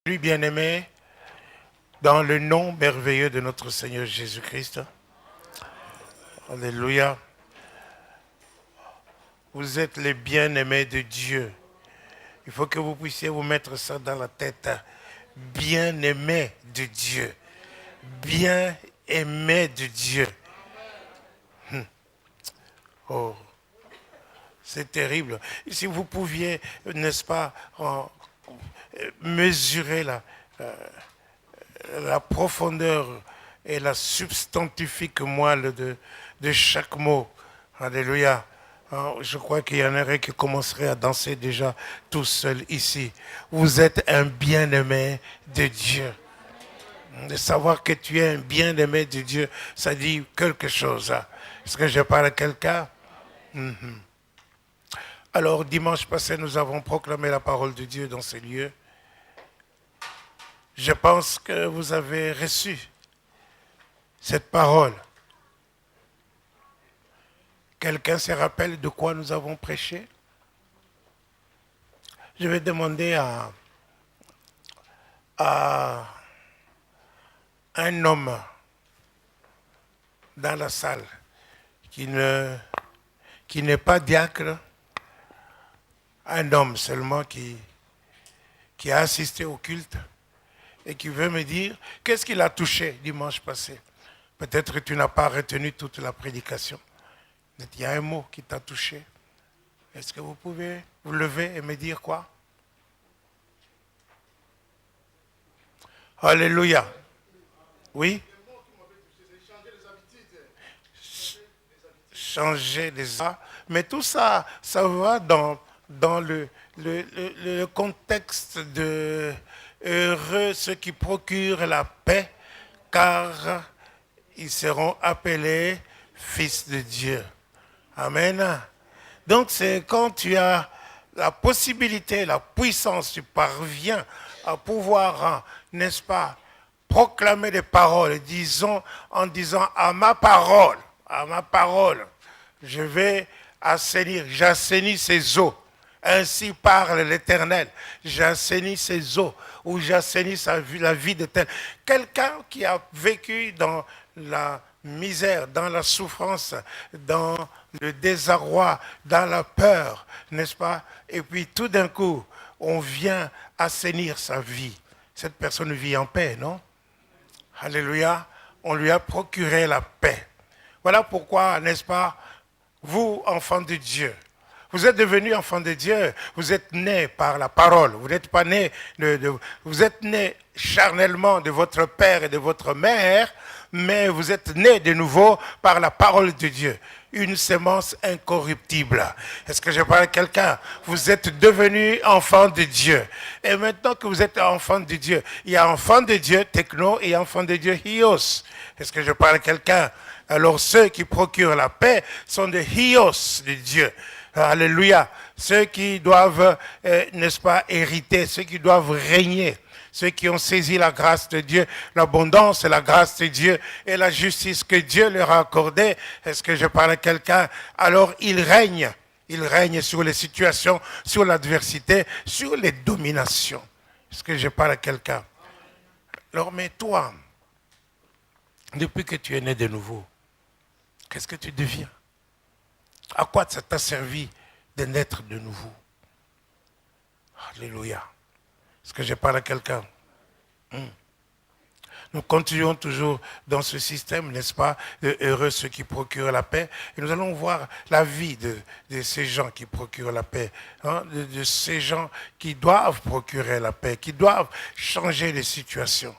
Lui bien-aimé, dans le nom merveilleux de notre Seigneur Jésus-Christ. Alléluia. Vous êtes les bien-aimés de Dieu. Il faut que vous puissiez vous mettre ça dans la tête. Bien-aimés de Dieu. Bien-aimés de Dieu. Oh, c'est terrible. Si vous pouviez, n'est-ce pas, mesurer la profondeur et la substantifique moelle de chaque mot. Alléluia. Je crois qu'il y en aurait qui commenceraient à danser déjà tout seul ici. Vous êtes un bien-aimé de Dieu. De savoir que tu es un bien-aimé de Dieu, ça dit quelque chose. Est-ce que je parle à quelqu'un? Alors, dimanche passé, nous avons proclamé la parole de Dieu dans ces lieux. Je pense que vous avez reçu cette parole. Quelqu'un se rappelle de quoi nous avons prêché? Je vais demander à un homme dans la salle qui n'est pas diacre, un homme seulement qui a assisté au culte et qui veut me dire qu'est-ce qu'il a touché dimanche passé. Peut-être que tu n'as pas retenu toute la prédication. Il y a un mot qui t'a touché. Est-ce que vous pouvez vous lever et me dire quoi? Alléluia. Oui? Changer les habitudes. Mais tout ça, ça va dans le contexte de heureux ceux qui procurent la paix, car ils seront appelés fils de Dieu. Amen. Donc c'est quand tu as la possibilité, la puissance, tu parviens à pouvoir, n'est-ce pas, proclamer des paroles, disons, en disant à ma parole, je vais assainir, j'assainis ces eaux. Ainsi parle l'Éternel. J'assainis ses eaux, ou j'assainis la vie de tel. Quelqu'un qui a vécu dans la misère, dans la souffrance, dans le désarroi, dans la peur, n'est-ce pas? Et puis tout d'un coup, on vient assainir sa vie. Cette personne vit en paix, non? Alléluia. On lui a procuré la paix. Voilà pourquoi, n'est-ce pas, vous, enfants de Dieu, vous êtes devenus enfants de Dieu. Vous êtes nés par la parole. Vous n'êtes pas nés vous êtes nés charnellement de votre père et de votre mère, mais vous êtes nés de nouveau par la parole de Dieu. Une sémence incorruptible. Est-ce que je parle à quelqu'un? Vous êtes devenus enfants de Dieu. Et maintenant que vous êtes enfants de Dieu, il y a enfants de Dieu, techno, et enfants de Dieu, hios. Est-ce que je parle à quelqu'un? Alors ceux qui procurent la paix sont des hios de Dieu. Alléluia. Ceux qui doivent, n'est-ce pas, hériter, ceux qui doivent régner, ceux qui ont saisi la grâce de Dieu, l'abondance et la grâce de Dieu et la justice que Dieu leur a accordée. Est-ce que je parle à quelqu'un? Alors ils règnent. Ils règnent sur les situations, sur l'adversité, sur les dominations. Est-ce que je parle à quelqu'un? Alors, mais toi, depuis que tu es né de nouveau, qu'est-ce que tu deviens? À quoi ça t'a servi de naître de nouveau? Alléluia. Est-ce que je parle à quelqu'un? Nous continuons toujours dans ce système, n'est-ce pas? Heureux ceux qui procurent la paix. Et nous allons voir la vie de ces gens qui procurent la paix. Hein, de ces gens qui doivent procurer la paix, qui doivent changer les situations.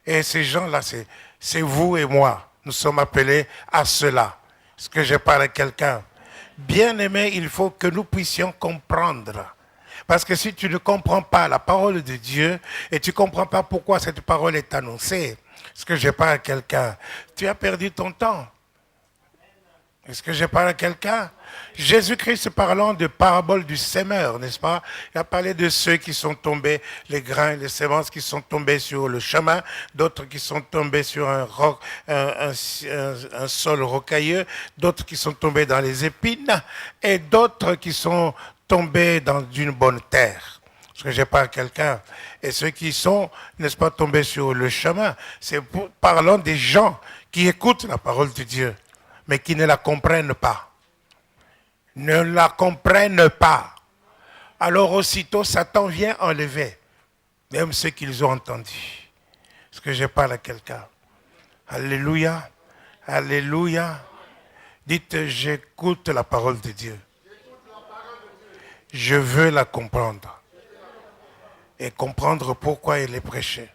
Et ces gens-là, c'est vous et moi. Nous sommes appelés à cela. Est-ce que je parle à quelqu'un? Bien-aimé, il faut que nous puissions comprendre. Parce que si tu ne comprends pas la parole de Dieu et tu ne comprends pas pourquoi cette parole est annoncée, est-ce que je parle à quelqu'un? Tu as perdu ton temps. Est-ce que je parle à quelqu'un? Jésus-Christ parlant de parabole du semeur, n'est-ce pas? Il a parlé de ceux qui sont tombés, les grains, les semences qui sont tombés sur le chemin, d'autres qui sont tombés sur un sol rocailleux, d'autres qui sont tombés dans les épines et d'autres qui sont tombés dans une bonne terre. Parce que je parle à quelqu'un. Et ceux qui sont, n'est-ce pas, tombés sur le chemin, parlons des gens qui écoutent la parole de Dieu, mais qui ne la comprennent pas. Ne la comprennent pas. Alors aussitôt, Satan vient enlever, même ceux qu'ils ont entendus. Parce que je parle à quelqu'un. Alléluia. Alléluia. Dites, j'écoute la parole de Dieu. Je veux la comprendre. Et comprendre pourquoi elle est prêchée.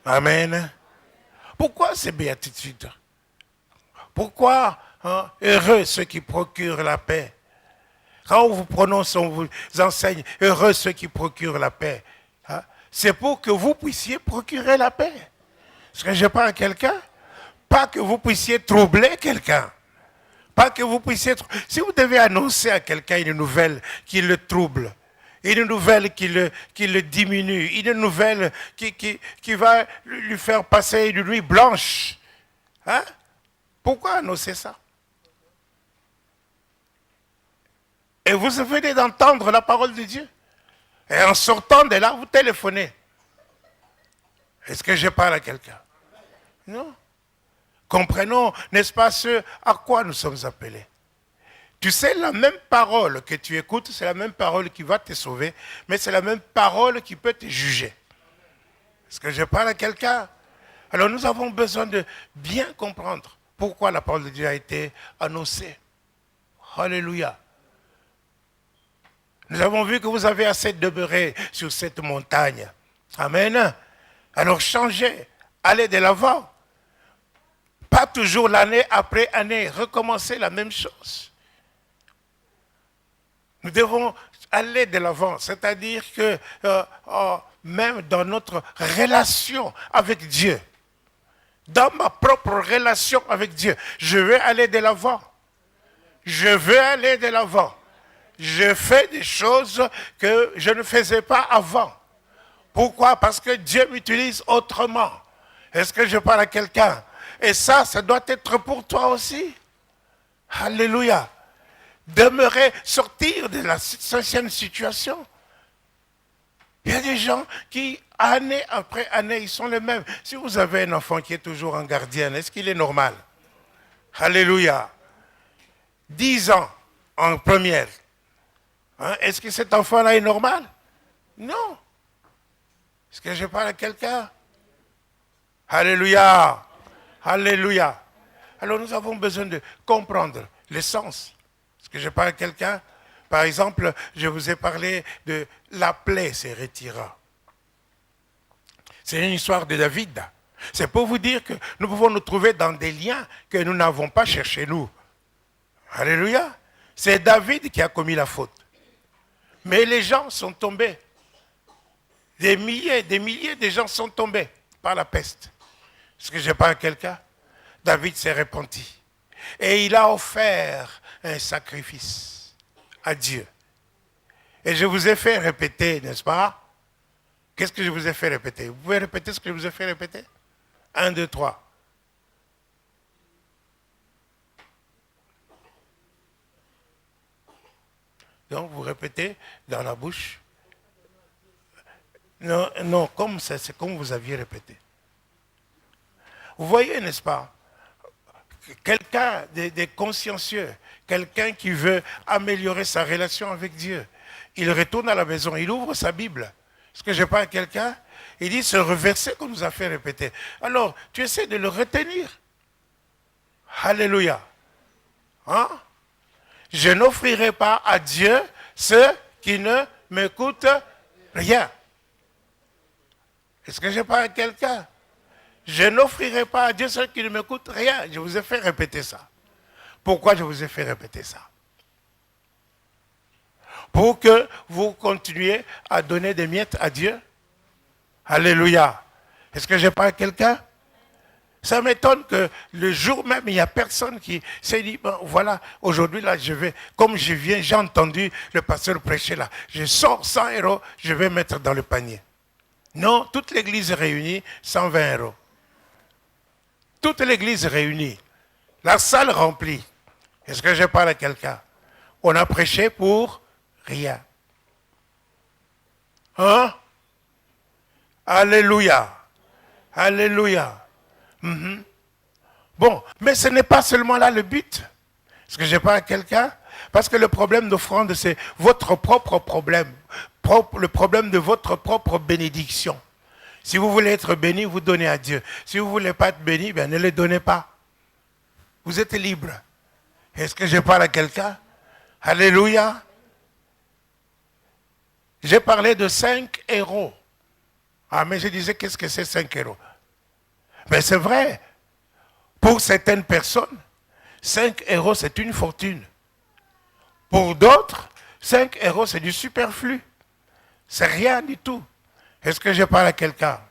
Amen. Pourquoi ces béatitudes? Pourquoi heureux ceux qui procurent la paix? Quand on vous prononce, on vous enseigne, heureux ceux qui procurent la paix. Hein? C'est pour que vous puissiez procurer la paix. Est-ce que je parle à quelqu'un? Pas que vous puissiez troubler quelqu'un. Pas que vous puissiez... Si vous devez annoncer à quelqu'un une nouvelle qui le trouble, une nouvelle qui le diminue, une nouvelle qui va lui faire passer une nuit blanche, hein? Pourquoi annoncer ça? Et vous venez d'entendre la parole de Dieu. Et en sortant de là, vous téléphonez. Est-ce que je parle à quelqu'un? Non. Comprenons, n'est-ce pas, ce à quoi nous sommes appelés. Tu sais, la même parole que tu écoutes, c'est la même parole qui va te sauver, mais c'est la même parole qui peut te juger. Est-ce que je parle à quelqu'un? Alors nous avons besoin de bien comprendre pourquoi la parole de Dieu a été annoncée. Alléluia. Nous avons vu que vous avez assez demeuré sur cette montagne. Amen. Alors changez, allez de l'avant. Pas toujours l'année après année, recommencer la même chose. Nous devons aller de l'avant, c'est-à-dire que même dans notre relation avec Dieu, dans ma propre relation avec Dieu, je veux aller de l'avant. Je veux aller de l'avant. Je fais des choses que je ne faisais pas avant. Pourquoi? Parce que Dieu m'utilise autrement. Est-ce que je parle à quelqu'un? Et ça doit être pour toi aussi. Alléluia. Demeurer, sortir de la ancienne situation. Il y a des gens qui, année après année, ils sont les mêmes. Si vous avez un enfant qui est toujours en gardienne, est-ce qu'il est normal? Alléluia. 10 ans en première. Hein? Est-ce que cet enfant-là est normal? Non. Est-ce que je parle à quelqu'un? Alléluia. Alléluia. Alors nous avons besoin de comprendre l'essence. Est-ce que je parle à quelqu'un? Par exemple, je vous ai parlé de la plaie se retira. C'est une histoire de David. C'est pour vous dire que nous pouvons nous trouver dans des liens que nous n'avons pas cherchés nous. Alléluia. C'est David qui a commis la faute. Mais les gens sont tombés. Des milliers de gens sont tombés par la peste. Est-ce que je parle à quelqu'un? David s'est repenti. Et il a offert un sacrifice à Dieu. Et je vous ai fait répéter, n'est-ce pas? Qu'est-ce que je vous ai fait répéter? Vous pouvez répéter ce que je vous ai fait répéter? 1, 2, 3. Donc vous répétez dans la bouche. Non, non, comme ça, c'est comme vous aviez répété. Vous voyez, n'est-ce pas? Quelqu'un de consciencieux, quelqu'un qui veut améliorer sa relation avec Dieu, il retourne à la maison, il ouvre sa Bible. Est-ce que je parle à quelqu'un? Il dit, ce verset qu'on nous a fait répéter. Alors, tu essaies de le retenir. Alléluia. Hein? Je n'offrirai pas à Dieu ceux qui ne m'écoutent rien. Est-ce que je parle à quelqu'un? Je n'offrirai pas à Dieu ceux qui ne m'écoutent rien. Je vous ai fait répéter ça. Pourquoi je vous ai fait répéter ça? Pour que vous continuiez à donner des miettes à Dieu. Alléluia. Est-ce que je parle à quelqu'un? Ça m'étonne que le jour même, il n'y a personne qui s'est dit, bon, voilà, aujourd'hui, là, je vais, comme je viens, j'ai entendu le pasteur prêcher là, je sors 100 euros, je vais mettre dans le panier. Non, toute l'église réunie, 120 euros. Toute l'église réunie, la salle remplie. Est-ce que je parle à quelqu'un? On a prêché pour rien. Hein? Alléluia. Alléluia. Mhm. Bon, mais ce n'est pas seulement là le but. Est-ce que j'ai pas à quelqu'un? Parce que le problème d'offrande, c'est votre propre problème. Le problème de votre propre bénédiction. Si vous voulez être béni, vous donnez à Dieu. Si vous ne voulez pas être béni, ben ne le donnez pas. Vous êtes libre. Est-ce que je parle à quelqu'un? Alléluia. J'ai parlé de 5 héros. Ah, mais je disais, qu'est-ce que c'est 5 héros? Mais c'est vrai. Pour certaines personnes, 5 héros, c'est une fortune. Pour d'autres, 5 héros, c'est du superflu. C'est rien du tout. Est-ce que je parle à quelqu'un?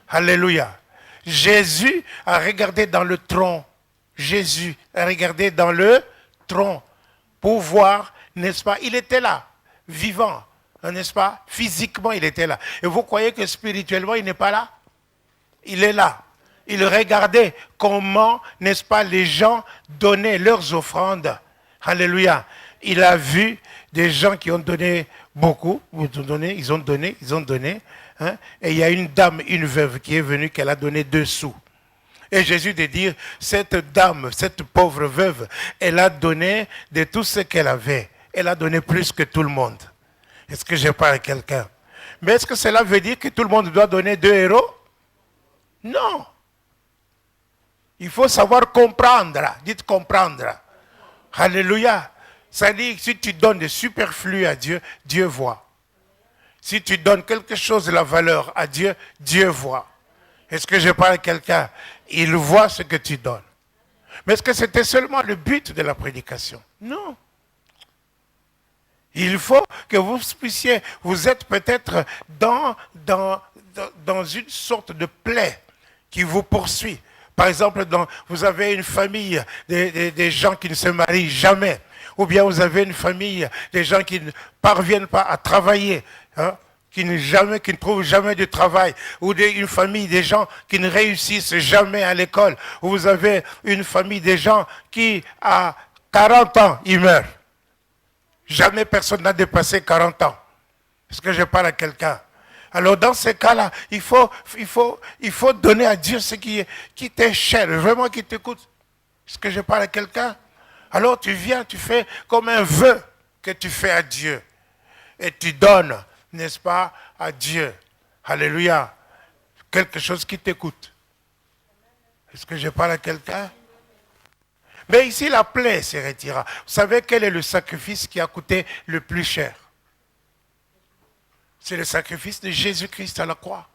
Alléluia. Jésus a regardé dans le tronc. Jésus a regardé dans le tronc pour voir, n'est-ce pas? Il était là, vivant, n'est-ce pas? Physiquement, il était là. Et vous croyez que spirituellement, il n'est pas là? Il est là. Il regardait comment, n'est-ce pas, les gens donnaient leurs offrandes. Alléluia. Il a vu des gens qui ont donné beaucoup. Ils ont donné. Hein, et il y a une dame, une veuve qui est venue, qu'elle a donné 2 sous. Et Jésus de dire, cette dame, cette pauvre veuve, elle a donné de tout ce qu'elle avait. Elle a donné plus que tout le monde. Est-ce que je parle à quelqu'un? Mais est-ce que cela veut dire que tout le monde doit donner 2 euros? Non. Il faut savoir comprendre. Dites comprendre. Alléluia. Ça dit que si tu donnes des superflus à Dieu, Dieu voit. Si tu donnes quelque chose de la valeur à Dieu, Dieu voit. Est-ce que je parle à quelqu'un? Il voit ce que tu donnes. Mais est-ce que c'était seulement le but de la prédication? Non. Il faut que vous puissiez, vous êtes peut-être dans une sorte de plaie qui vous poursuit. Par exemple, vous avez une famille, des gens qui ne se marient jamais. Ou bien vous avez une famille, des gens qui ne parviennent pas à travailler, hein, qui ne trouvent jamais de travail. Ou une famille, des gens qui ne réussissent jamais à l'école. Ou vous avez une famille, des gens qui, à 40 ans, ils meurent. Jamais personne n'a dépassé 40 ans. Est-ce que je parle à quelqu'un? Alors dans ces cas-là, il faut donner à Dieu ce qui t'est cher, vraiment qui t'écoute. Est-ce que je parle à quelqu'un? Alors tu viens, tu fais comme un vœu que tu fais à Dieu. Et tu donnes, n'est-ce pas, à Dieu. Alléluia. Quelque chose qui t'écoute. Est-ce que je parle à quelqu'un? Mais ici, la plaie se retira. Vous savez quel est le sacrifice qui a coûté le plus cher? C'est le sacrifice de Jésus-Christ à la croix.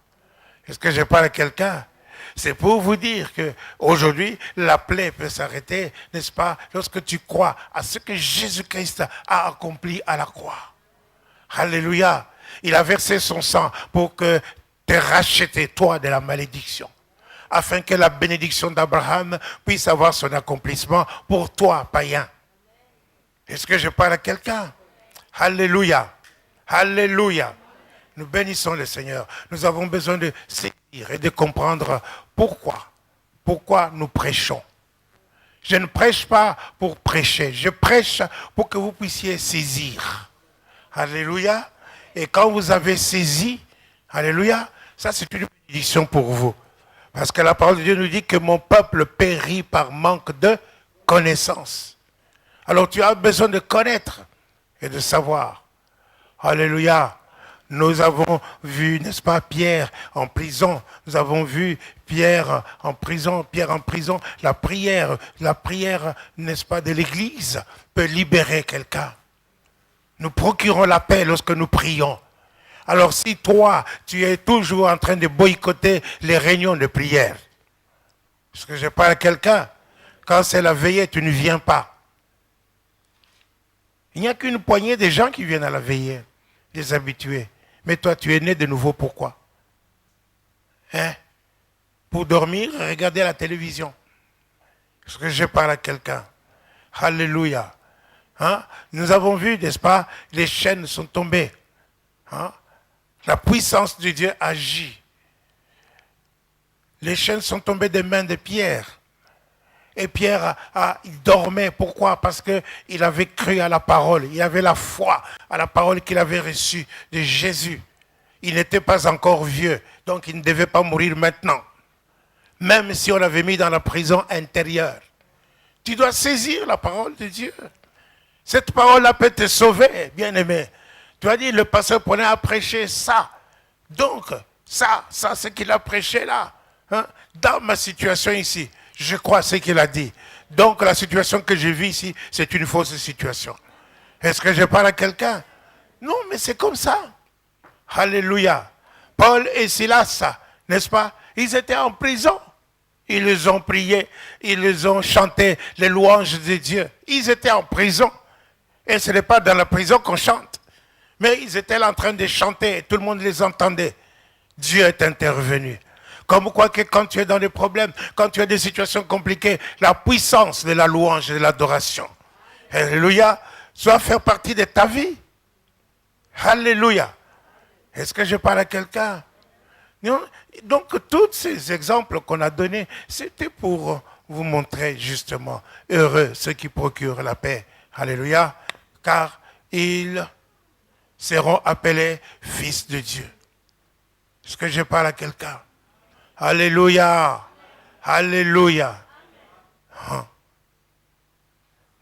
Est-ce que je parle à quelqu'un? C'est pour vous dire qu'aujourd'hui, la plaie peut s'arrêter, n'est-ce pas, lorsque tu crois à ce que Jésus-Christ a accompli à la croix. Alléluia. Il a versé son sang pour que te racheter, toi, de la malédiction. Afin que la bénédiction d'Abraham puisse avoir son accomplissement pour toi, païen. Est-ce que je parle à quelqu'un? Alléluia. Alléluia. Nous bénissons le Seigneur. Nous avons besoin de saisir et de comprendre pourquoi nous prêchons. Je ne prêche pas pour prêcher. Je prêche pour que vous puissiez saisir. Alléluia. Et quand vous avez saisi, alléluia, ça c'est une bénédiction pour vous. Parce que la parole de Dieu nous dit que mon peuple périt par manque de connaissance. Alors tu as besoin de connaître et de savoir. Alléluia. Nous avons vu, n'est-ce pas, Pierre en prison. Nous avons vu Pierre en prison. La prière, n'est-ce pas, de l'Église peut libérer quelqu'un. Nous procurons la paix lorsque nous prions. Alors si toi, tu es toujours en train de boycotter les réunions de prière, parce que je parle à quelqu'un, quand c'est la veillée, tu ne viens pas. Il n'y a qu'une poignée de gens qui viennent à la veillée, des habitués. Mais toi, tu es né de nouveau, pourquoi? Hein? Pour dormir, regarder la télévision. Est-ce que je parle à quelqu'un? Alléluia. Hein? Nous avons vu, n'est-ce pas, les chaînes sont tombées. Hein? La puissance de Dieu agit. Les chaînes sont tombées des mains de Pierre. Et Pierre, il dormait. Pourquoi? Parce qu'il avait cru à la parole. Il avait la foi à la parole qu'il avait reçue de Jésus. Il n'était pas encore vieux, donc il ne devait pas mourir maintenant. Même si on l'avait mis dans la prison intérieure. Tu dois saisir la parole de Dieu. Cette parole-là peut te sauver, bien-aimé. Tu as dit, le pasteur prenait à prêcher ça. Donc, ça c'est ce qu'il a prêché là. Hein? Dans ma situation ici, je crois ce qu'il a dit. Donc, la situation que je vis ici, c'est une fausse situation. Est-ce que je parle à quelqu'un? Non, mais c'est comme ça. Alléluia. Paul et Silas, n'est-ce pas? Ils étaient en prison. Ils les ont priés, ils les ont chanté les louanges de Dieu. Ils étaient en prison. Et ce n'est pas dans la prison qu'on chante. Mais ils étaient là en train de chanter et tout le monde les entendait. Dieu est intervenu. Comme quoi que quand tu es dans des problèmes, quand tu as des situations compliquées, la puissance de la louange et de l'adoration, alléluia, doit faire partie de ta vie. Alléluia. Est-ce que je parle à quelqu'un? Non? Donc, tous ces exemples qu'on a donnés, c'était pour vous montrer justement, heureux ceux qui procurent la paix. Alléluia. Car ils seront appelés fils de Dieu. Est-ce que je parle à quelqu'un? Alléluia. Alléluia. Hein.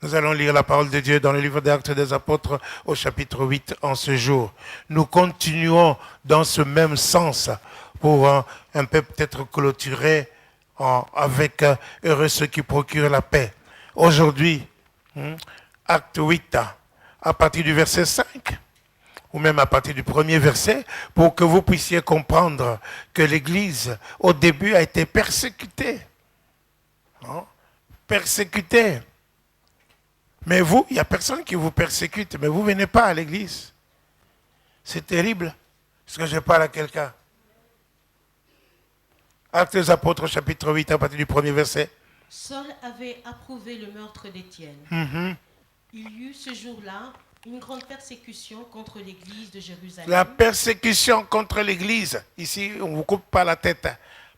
Nous allons lire la parole de Dieu dans le livre des Actes des Apôtres au chapitre 8 en ce jour. Nous continuons dans ce même sens pour un peu peut-être clôturer avec heureux ceux qui procurent la paix. Aujourd'hui, acte 8, à partir du verset 5, ou même à partir du premier verset, pour que vous puissiez comprendre que l'Église, au début, a été persécutée. Hein? Persécutée. Mais vous, il n'y a personne qui vous persécute, mais vous ne venez pas à l'église. C'est terrible. Est-ce que je parle à quelqu'un? Actes des Apôtres, chapitre 8, à partir du premier verset. Saul avait approuvé le meurtre d'Étienne. Il y eut ce jour-là une grande persécution contre l'église de Jérusalem. La persécution contre l'église. Ici, on ne vous coupe pas la tête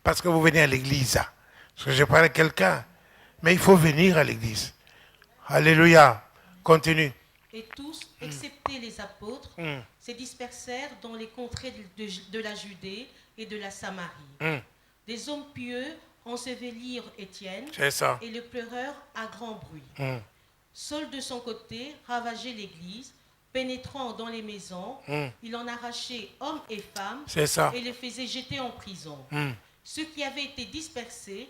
parce que vous venez à l'église. Est-ce que je parle à quelqu'un? Mais il faut venir à l'église. Alléluia. Continue. Et tous, excepté les apôtres, se dispersèrent dans les contrées de la Judée et de la Samarie. Des hommes pieux ensevelirent Étienne et le pleurèrent à grand bruit. Saul, de son côté, ravageait l'église, pénétrant dans les maisons, il en arrachait hommes et femmes et les faisait jeter en prison. Ceux qui avaient été dispersés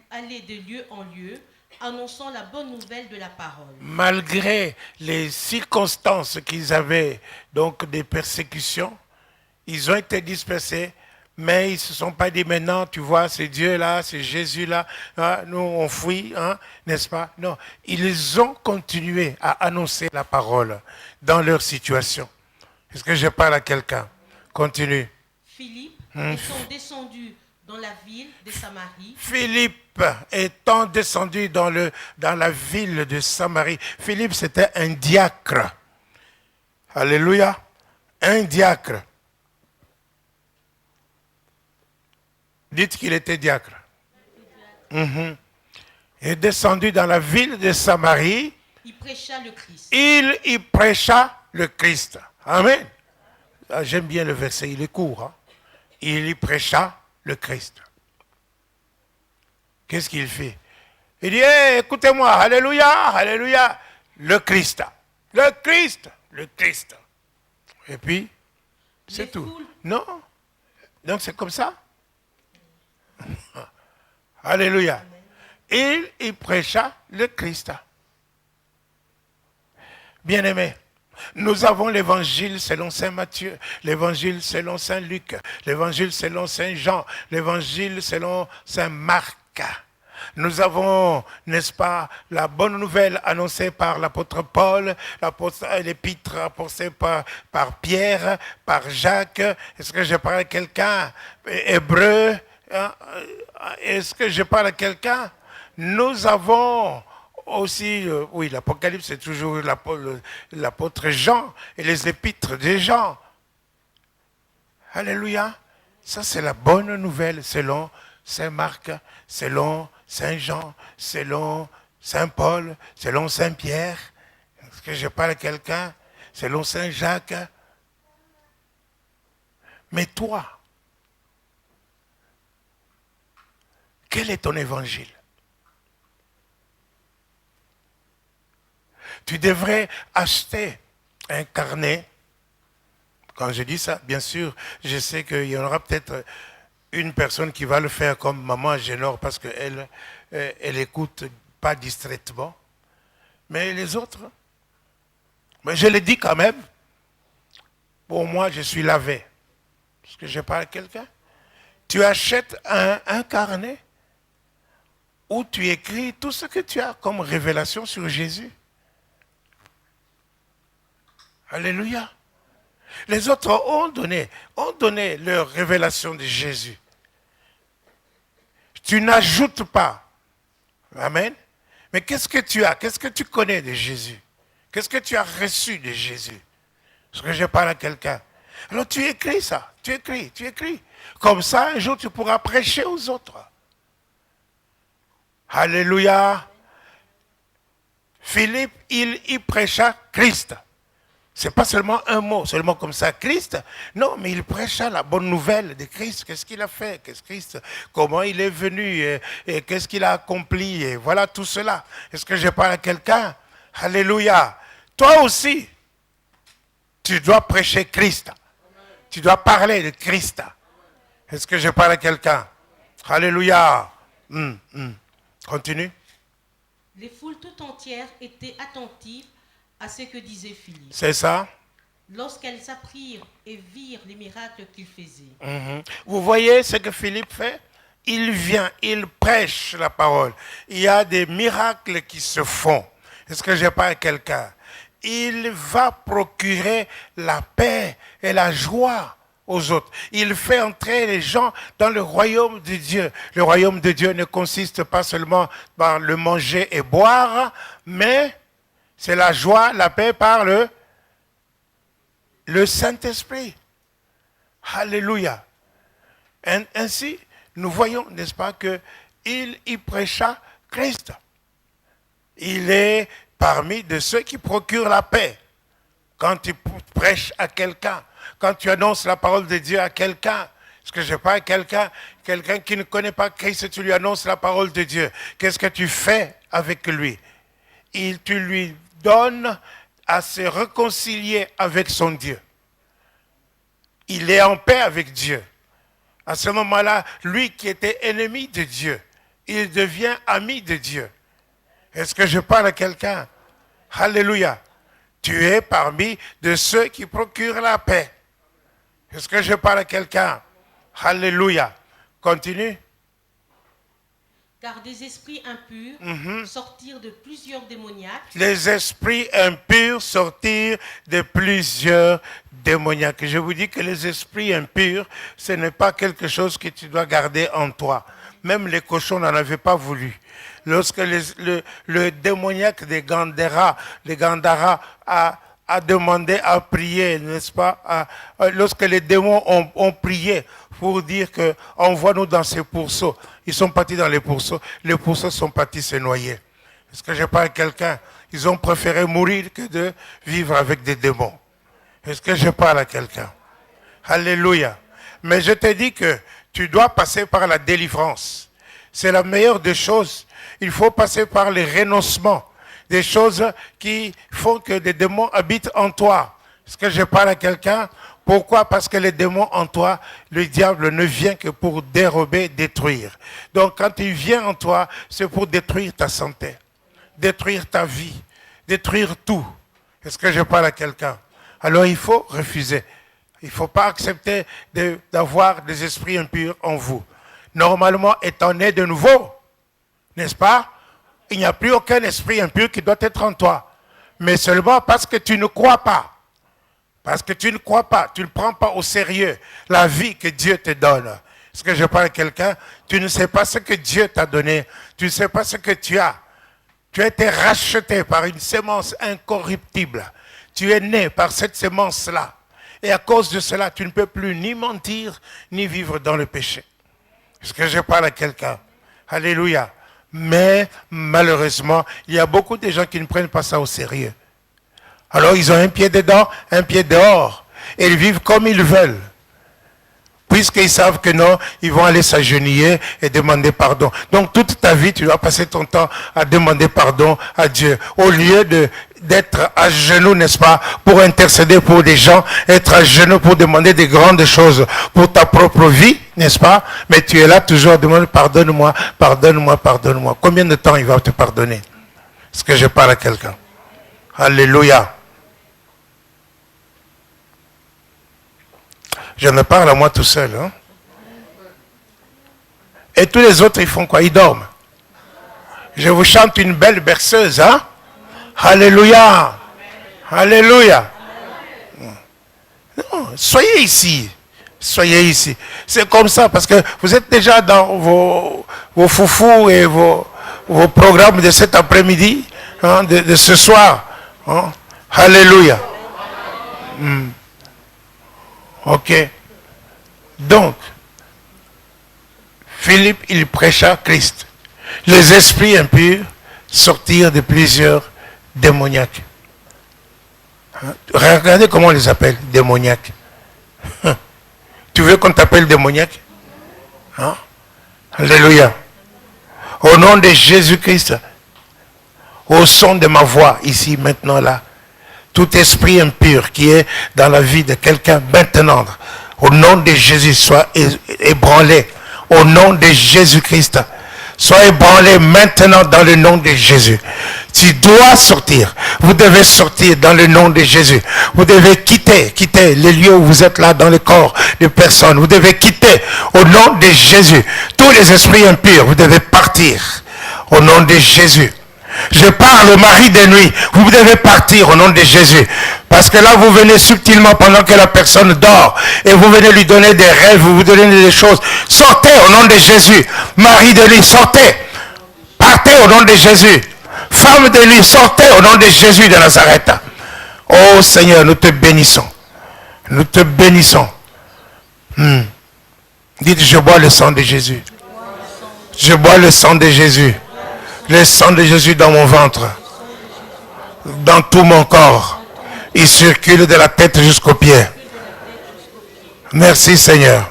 allaient de lieu en lieu, annonçant la bonne nouvelle de la parole. Malgré les circonstances qu'ils avaient, donc des persécutions, ils ont été dispersés, mais ils ne se sont pas dit maintenant, tu vois, c'est Dieu là, c'est Jésus là, hein, nous on fuit, hein, n'est-ce pas? Non, ils ont continué à annoncer la parole dans leur situation. Est-ce que je parle à quelqu'un? Continue. Philippe, étant descendu dans la ville de Samarie. Philippe étant descendu dans la ville de Samarie. Philippe, c'était un diacre. Alléluia. Un diacre. Dites qu'il était diacre. Il est descendu dans la ville de Samarie. Il prêcha le Christ. Il y prêcha le Christ. Amen. Ah, j'aime bien le verset, il est court. Hein? Il y prêcha le Christ. Qu'est-ce qu'il fait? Il dit, hey, écoutez-moi, alléluia, alléluia, le Christ. Le Christ, le Christ. Et puis, c'est tout. Non. Donc c'est comme ça. Alléluia. Il y prêcha le Christ. Bien-aimé, nous avons l'évangile selon saint Matthieu, l'évangile selon saint Luc, l'évangile selon saint Jean, l'évangile selon saint Marc. Nous avons, n'est-ce pas, la bonne nouvelle annoncée par l'apôtre Paul, l'épître apportée par Pierre, par Jacques. Est-ce que je parle à quelqu'un? Hébreu. Est-ce que je parle à quelqu'un? Nous avons aussi, oui, l'Apocalypse, c'est toujours l'apôtre Jean et les épîtres de Jean. Alléluia. Ça, c'est la bonne nouvelle selon saint Marc, selon saint Jean, selon saint Paul, selon saint Pierre. Est-ce que je parle à quelqu'un? Selon saint Jacques. Mais toi, quel est ton évangile? Tu devrais acheter un carnet. Quand je dis ça, bien sûr, je sais qu'il y en aura peut-être une personne qui va le faire comme maman Génore parce qu'elle elle écoute pas distraitement. Mais les autres, mais je le dis quand même, pour moi, je suis lavé. Parce que je parle à quelqu'un. Tu achètes un carnet où tu écris tout ce que tu as comme révélation sur Jésus. Alléluia. Les autres ont donné leur révélation de Jésus. Tu n'ajoutes pas. Amen. Mais qu'est-ce que tu as? Qu'est-ce que tu connais de Jésus? Qu'est-ce que tu as reçu de Jésus? Parce que je parle à quelqu'un. Alors tu écris ça. Tu écris. Comme ça, un jour, tu pourras prêcher aux autres. Alléluia. Philippe, il prêcha Christ. C'est pas seulement un mot, seulement comme ça, Christ. Non, mais il prêcha la bonne nouvelle de Christ. Qu'est-ce qu'il a fait? Qu'est-ce Christ? Comment il est venu? Et qu'est-ce qu'il a accompli? Et voilà tout cela. Est-ce que je parle à quelqu'un? Alléluia. Toi aussi, tu dois prêcher Christ. Tu dois parler de Christ. Est-ce que je parle à quelqu'un? Alléluia. Continue. Les foules tout entières étaient attentives à ce que disait Philippe. C'est ça. Lorsqu'elles apprirent et virent les miracles qu'il faisait. Vous voyez ce que Philippe fait? Il vient, il prêche la parole. Il y a des miracles qui se font. Est-ce que je parle à quelqu'un? Il va procurer la paix et la joie aux autres. Il fait entrer les gens dans le royaume de Dieu. Le royaume de Dieu ne consiste pas seulement dans le manger et boire, mais c'est la joie, la paix par le Saint-Esprit. Alléluia. Ainsi, nous voyons, n'est-ce pas, qu'il y prêcha Christ. Il est parmi de ceux qui procurent la paix. Quand tu prêches à quelqu'un, quand tu annonces la parole de Dieu à quelqu'un, est-ce que je parle à quelqu'un qui ne connaît pas Christ, tu lui annonces la parole de Dieu. Qu'est-ce que tu fais avec lui? Tu lui donnes à se réconcilier avec son Dieu. Il est en paix avec Dieu. À ce moment-là, lui qui était ennemi de Dieu, il devient ami de Dieu. Est-ce que je parle à quelqu'un? Alléluia. Tu es parmi de ceux qui procurent la paix. Est-ce que je parle à quelqu'un? Alléluia. Continue. Car des esprits impurs sortirent de plusieurs démoniaques. Les esprits impurs sortirent de plusieurs démoniaques. Je vous dis que les esprits impurs, ce n'est pas quelque chose que tu dois garder en toi. Même les cochons n'en avaient pas voulu. Lorsque le démoniaque des Gandhara a demandé à prier, n'est-ce pas? Lorsque les démons ont prié pour dire que envoie-nous dans ces pourceaux, ils sont partis dans les pourceaux sont partis se noyer. Est-ce que je parle à quelqu'un? Ils ont préféré mourir que de vivre avec des démons. Est-ce que je parle à quelqu'un? Alléluia. Mais je te dis que tu dois passer par la délivrance. C'est la meilleure des choses. Il faut passer par le renoncement. Des choses qui font que des démons habitent en toi. Est-ce que je parle à quelqu'un? Pourquoi? Parce que les démons en toi, le diable ne vient que pour dérober, détruire. Donc quand il vient en toi, c'est pour détruire ta santé, détruire ta vie, détruire tout. Est-ce que je parle à quelqu'un? Alors il faut refuser. Il ne faut pas accepter d'avoir des esprits impurs en vous. Normalement, étant né de nouveau, n'est-ce pas? Il n'y a plus aucun esprit impur qui doit être en toi. Mais seulement parce que tu ne crois pas. Parce que tu ne crois pas, tu ne prends pas au sérieux la vie que Dieu te donne. Est-ce que je parle à quelqu'un? Tu ne sais pas ce que Dieu t'a donné. Tu ne sais pas ce que tu as. Tu as été racheté par une sémence incorruptible. Tu es né par cette sémence-là. Et à cause de cela, tu ne peux plus ni mentir, ni vivre dans le péché. Est-ce que je parle à quelqu'un? Alléluia. Mais malheureusement, il y a beaucoup de gens qui ne prennent pas ça au sérieux. Alors ils ont un pied dedans, un pied dehors. Et ils vivent comme ils veulent. Puisqu'ils savent que non, ils vont aller s'agenouiller et demander pardon. Donc toute ta vie, tu dois passer ton temps à demander pardon à Dieu. Au lieu d'être à genoux, n'est-ce pas, pour intercéder pour des gens, être à genoux pour demander des grandes choses pour ta propre vie, n'est-ce pas? Mais tu es là toujours à demander pardonne-moi, pardonne-moi, pardonne-moi. Combien de temps il va te pardonner? Est-ce que je parle à quelqu'un? Alléluia. Je me parle à moi tout seul. Hein? Et tous les autres, ils font quoi? Ils dorment. Je vous chante une belle berceuse. Hein? Alléluia. Alléluia. Non, soyez ici. Soyez ici. C'est comme ça parce que vous êtes déjà dans vos foufous et vos programmes de cet après-midi, hein, de ce soir. Hein? Alléluia. Ok. Donc, Philippe, il prêcha Christ. Les esprits impurs sortirent de plusieurs démoniaques. Regardez comment on les appelle, démoniaques. Tu veux qu'on t'appelle démoniaque? Hein? Alléluia. Au nom de Jésus-Christ, au son de ma voix, ici, maintenant, là, tout esprit impur qui est dans la vie de quelqu'un maintenant, au nom de Jésus, soit ébranlé. Au nom de Jésus-Christ, soit ébranlé maintenant dans le nom de Jésus. Tu dois sortir. Vous devez sortir dans le nom de Jésus. Vous devez quitter les lieux où vous êtes là dans le corps de personnes. Vous devez quitter au nom de Jésus. Tous les esprits impurs, vous devez partir au nom de Jésus. Je parle au mari de nuit. Vous devez partir au nom de Jésus. Parce que là, vous venez subtilement pendant que la personne dort. Et vous venez lui donner des rêves. Vous donnez des choses. Sortez au nom de Jésus. Mari de nuit, sortez. Partez au nom de Jésus. Femme de nuit, sortez au nom de Jésus de Nazareth. Oh Seigneur, nous te bénissons. Nous te bénissons. Dites, je bois le sang de Jésus. Je bois le sang de Jésus. Le sang de Jésus dans mon ventre, dans tout mon corps, il circule de la tête jusqu'aux pieds. Merci Seigneur.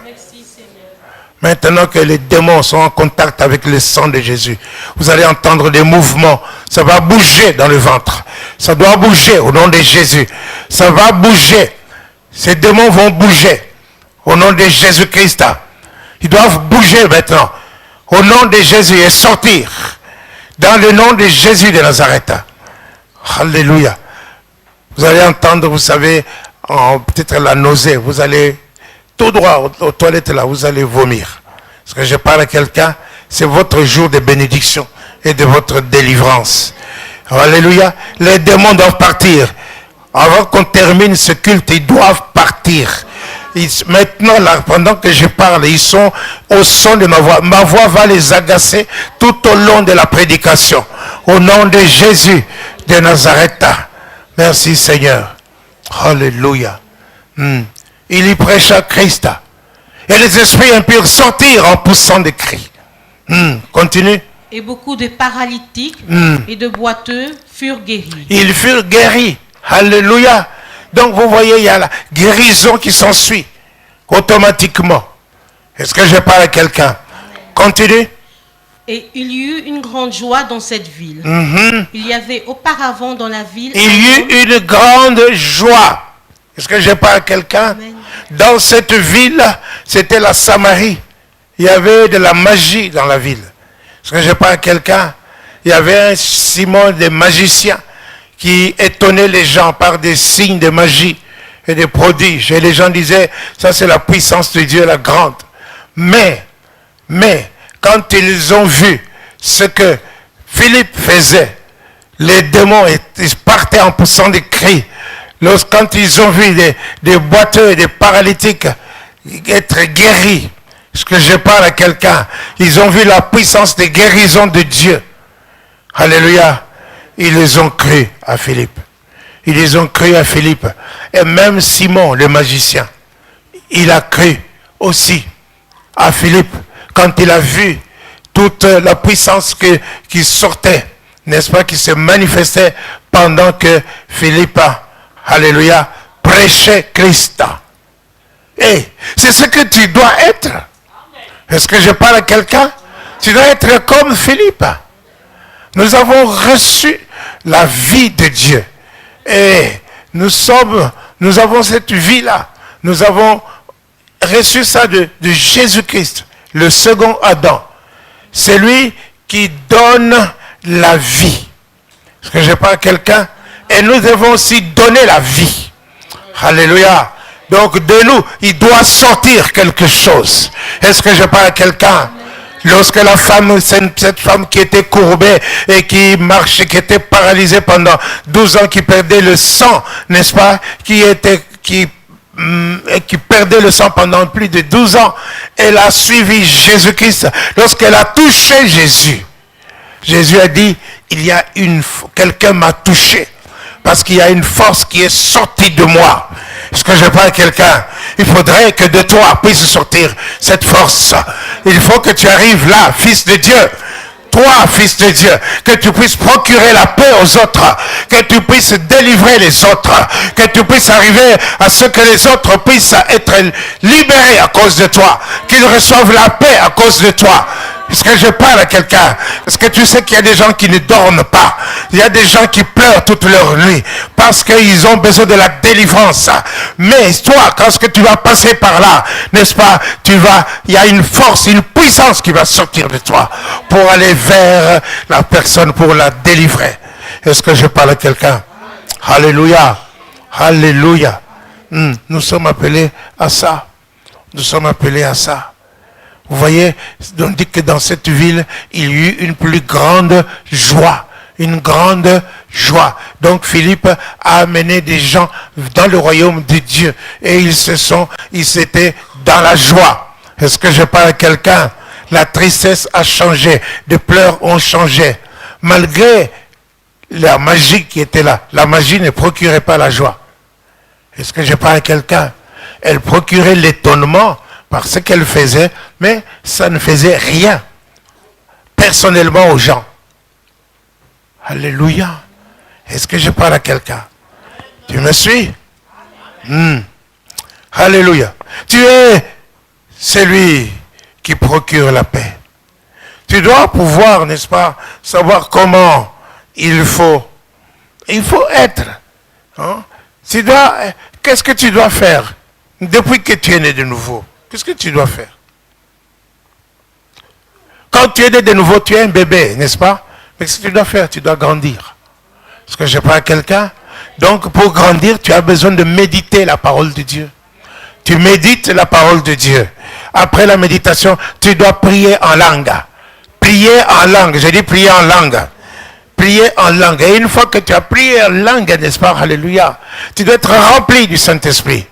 Maintenant que les démons sont en contact avec le sang de Jésus, vous allez entendre des mouvements. Ça va bouger dans le ventre. Ça doit bouger au nom de Jésus. Ça va bouger. Ces démons vont bouger au nom de Jésus-Christ. Ils doivent bouger maintenant au nom de Jésus et sortir. Dans le nom de Jésus de Nazareth. Alléluia. Vous allez entendre, vous savez, peut-être la nausée. Vous allez tout droit aux toilettes là, vous allez vomir. Parce que je parle à quelqu'un, c'est votre jour de bénédiction et de votre délivrance. Alléluia. Les démons doivent partir. Avant qu'on termine ce culte, ils doivent partir. Maintenant, là, pendant que je parle, ils sont au son de ma voix. Ma voix va les agacer tout au long de la prédication. Au nom de Jésus de Nazareth. Merci Seigneur. Alléluia. Il y prêcha Christ. Et les esprits impurs sortirent en poussant des cris. Continue. Et beaucoup de paralytiques et de boiteux furent guéris. Ils furent guéris. Alléluia. Donc vous voyez, il y a la guérison qui s'ensuit automatiquement. Est-ce que je parle à quelqu'un? Continue. Et il y eut une grande joie dans cette ville. Il y avait auparavant dans la ville... Il y eut une grande joie. Est-ce que je parle à quelqu'un? Dans cette ville, c'était la Samarie. Il y avait de la magie dans la ville. Est-ce que je parle à quelqu'un? Il y avait un Simon des magiciens qui étonnait les gens par des signes de magie et des prodiges. Et les gens disaient, ça c'est la puissance de Dieu, la grande. Mais, quand ils ont vu ce que Philippe faisait, les démons ils partaient en poussant des cris. Quand ils ont vu des boiteux et des paralytiques être guéris, est-ce que je parle à quelqu'un? Ils ont vu la puissance de guérison de Dieu. Alléluia. Ils les ont cru à Philippe. Ils les ont cru à Philippe. Et même Simon, le magicien, il a cru aussi à Philippe quand il a vu toute la puissance qui sortait, n'est-ce pas, qui se manifestait pendant que Philippe, alléluia, prêchait Christ. Et c'est ce que tu dois être. Est-ce que je parle à quelqu'un? Tu dois être comme Philippe. Nous avons reçu la vie de Dieu. Et nous avons cette vie-là. Nous avons reçu ça de Jésus-Christ, le second Adam. C'est lui qui donne la vie. Est-ce que je parle à quelqu'un? Et nous devons aussi donner la vie. Alléluia. Donc de nous, il doit sortir quelque chose. Est-ce que je parle à quelqu'un? Lorsque la femme, cette femme qui était courbée et qui marchait, qui était paralysée pendant 12 ans, qui perdait le sang, n'est-ce pas? Qui perdait le sang pendant plus de 12 ans. Elle a suivi Jésus-Christ. Lorsqu'elle a touché Jésus, Jésus a dit, quelqu'un m'a touché. Parce qu'il y a une force qui est sortie de moi. Est-ce que je parle à quelqu'un? Il faudrait que de toi puisse sortir cette force. Il faut que tu arrives là, fils de Dieu. Toi, fils de Dieu, que tu puisses procurer la paix aux autres, que tu puisses délivrer les autres, que tu puisses arriver à ce que les autres puissent être libérés à cause de toi, qu'ils reçoivent la paix à cause de toi. Est-ce que je parle à quelqu'un? Est-ce que tu sais qu'il y a des gens qui ne dorment pas? Il y a des gens qui pleurent toute leur nuit parce qu'ils ont besoin de la délivrance. Mais toi, quand tu vas passer par là, n'est-ce pas, il y a une force, une puissance qui va sortir de toi pour aller vers la personne, pour la délivrer. Est-ce que je parle à quelqu'un? Alléluia. Alléluia. Nous sommes appelés à ça. Nous sommes appelés à ça. Vous voyez, on dit que dans cette ville, il y a eu une plus grande joie. Une grande joie. Donc Philippe a amené des gens dans le royaume de Dieu. Et ils étaient dans la joie. Est-ce que je parle à quelqu'un? La tristesse a changé. Les pleurs ont changé. Malgré la magie qui était là. La magie ne procurait pas la joie. Est-ce que je parle à quelqu'un? Elle procurait l'étonnement par ce qu'elle faisait, mais ça ne faisait rien personnellement aux gens. Alléluia. Est-ce que je parle à quelqu'un? Tu me suis? Alléluia. Tu es celui qui procure la paix. Tu dois pouvoir, n'est-ce pas, savoir comment il faut être. Hein? Qu'est-ce que tu dois faire depuis que tu es né de nouveau? Qu'est-ce que tu dois faire? Quand tu es né de nouveau, tu es un bébé, n'est-ce pas? Mais qu'est-ce que tu dois faire? Tu dois grandir. Est-ce que je parle à quelqu'un? Donc, pour grandir, tu as besoin de méditer la parole de Dieu. Tu médites la parole de Dieu. Après la méditation, tu dois prier en langue. Prier en langue. J'ai dit prier en langue. Prier en langue. Et une fois que tu as prié en langue, n'est-ce pas? Alléluia. Tu dois être rempli du Saint-Esprit.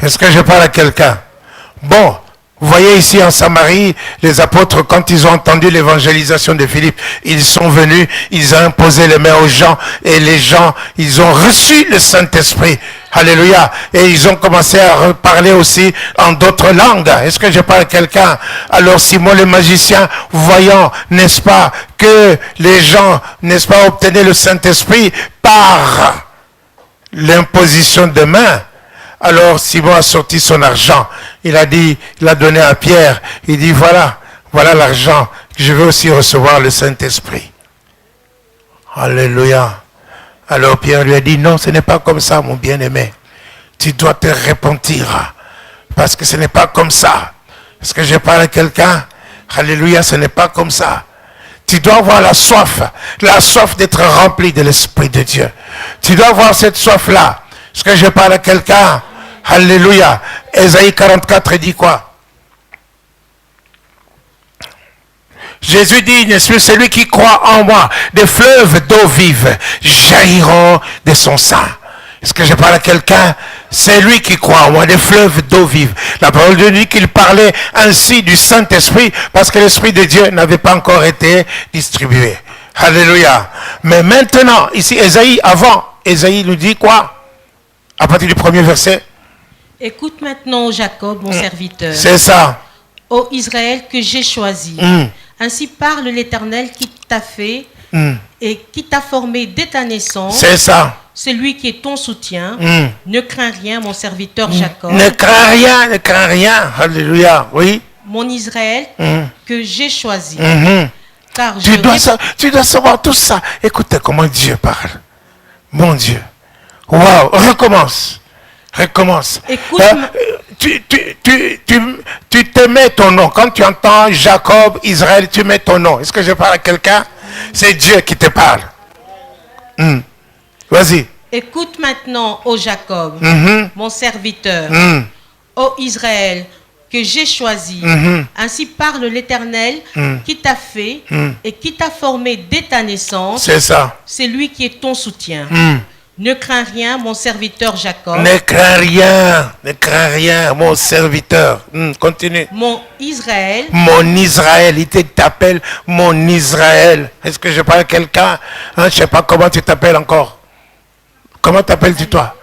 Est-ce que je parle à quelqu'un? Bon, vous voyez ici en Samarie, les apôtres, quand ils ont entendu l'évangélisation de Philippe, ils sont venus, ils ont imposé les mains aux gens, et les gens, ils ont reçu le Saint-Esprit. Alléluia. Et ils ont commencé à parler aussi en d'autres langues. Est-ce que je parle à quelqu'un? Alors Simon le magicien, voyant, n'est-ce pas, que les gens, n'est-ce pas, obtenaient le Saint-Esprit par l'imposition de mains, alors Simon a sorti son argent. Il a donné à Pierre. Il dit, voilà l'argent. Je veux aussi recevoir le Saint-Esprit. Alléluia. Alors Pierre lui a dit, non, ce n'est pas comme ça, mon bien-aimé. Tu dois te repentir. Parce que ce n'est pas comme ça. Est-ce que je parle à quelqu'un? Alléluia, ce n'est pas comme ça. Tu dois avoir la soif d'être rempli de l'Esprit de Dieu. Tu dois avoir cette soif-là. Est-ce que je parle à quelqu'un? Alléluia. Ésaïe 44 dit quoi? Jésus dit, n'est-ce pas, celui qui croit en moi, des fleuves d'eau vive jailliront de son sein. Est-ce que je parle à quelqu'un? C'est lui qui croit en moi, des fleuves d'eau vive. La parole de Dieu dit qu'il parlait ainsi du Saint-Esprit parce que l'Esprit de Dieu n'avait pas encore été distribué. Alléluia. Mais maintenant, ici, Ésaïe nous dit quoi? À partir du premier verset. Écoute maintenant, Jacob, mon serviteur. C'est ça. Ô Israël que j'ai choisi. Ainsi parle l'Éternel qui t'a fait et qui t'a formé dès ta naissance. C'est ça. Celui qui est ton soutien. Ne crains rien, mon serviteur Jacob. Ne crains rien, ne crains rien. Alléluia, oui. Mon Israël que j'ai choisi. Car tu dois savoir tout ça. Écoutez comment Dieu parle. Mon Dieu. Waouh, recommence. Écoute, Tu te mets ton nom. Quand tu entends Jacob, Israël, tu mets ton nom. Est-ce que je parle à quelqu'un? C'est Dieu qui te parle. Vas-y. Écoute maintenant, ô Jacob, mon serviteur, ô Israël, que j'ai choisi. Ainsi parle l'Éternel qui t'a fait et qui t'a formé dès ta naissance. C'est ça. C'est lui qui est ton soutien. Ne crains rien, mon serviteur Jacob. Ne crains rien, mon serviteur. Continue. Mon Israël. Mon Israël, il t'appelle mon Israël. Est-ce que je parle à quelqu'un? Je ne sais pas comment tu t'appelles encore. Comment t'appelles-tu toi?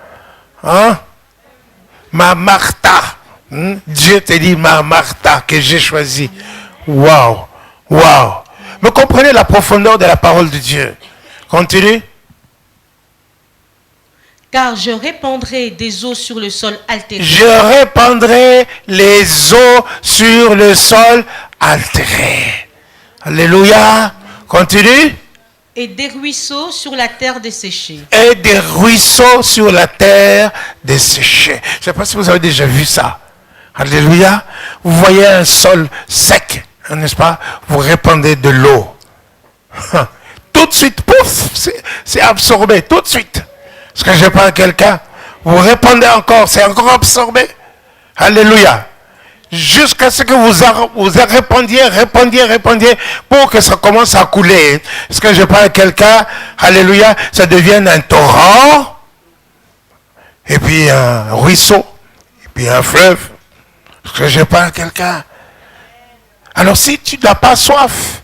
Ma Martha. Dieu te dit ma Martha que j'ai choisie. Waouh. Mais comprenez la profondeur de la parole de Dieu. Continue. Car je répandrai des eaux sur le sol altéré. Je répandrai les eaux sur le sol altéré. Alléluia. Continue. Et des ruisseaux sur la terre desséchée. Et des ruisseaux sur la terre desséchée. Je ne sais pas si vous avez déjà vu ça. Alléluia. Vous voyez un sol sec, n'est-ce pas? Vous répandez de l'eau. Tout de suite, pouf, c'est absorbé, tout de suite. Est-ce que je parle à quelqu'un? Vous répondez encore, c'est encore absorbé. Alléluia. Jusqu'à ce que vous répondiez pour que ça commence à couler. Est-ce que je parle à quelqu'un? Alléluia. Ça devient un torrent. Et puis un ruisseau. Et puis un fleuve. Est-ce que je parle à quelqu'un? Alors si tu n'as pas soif,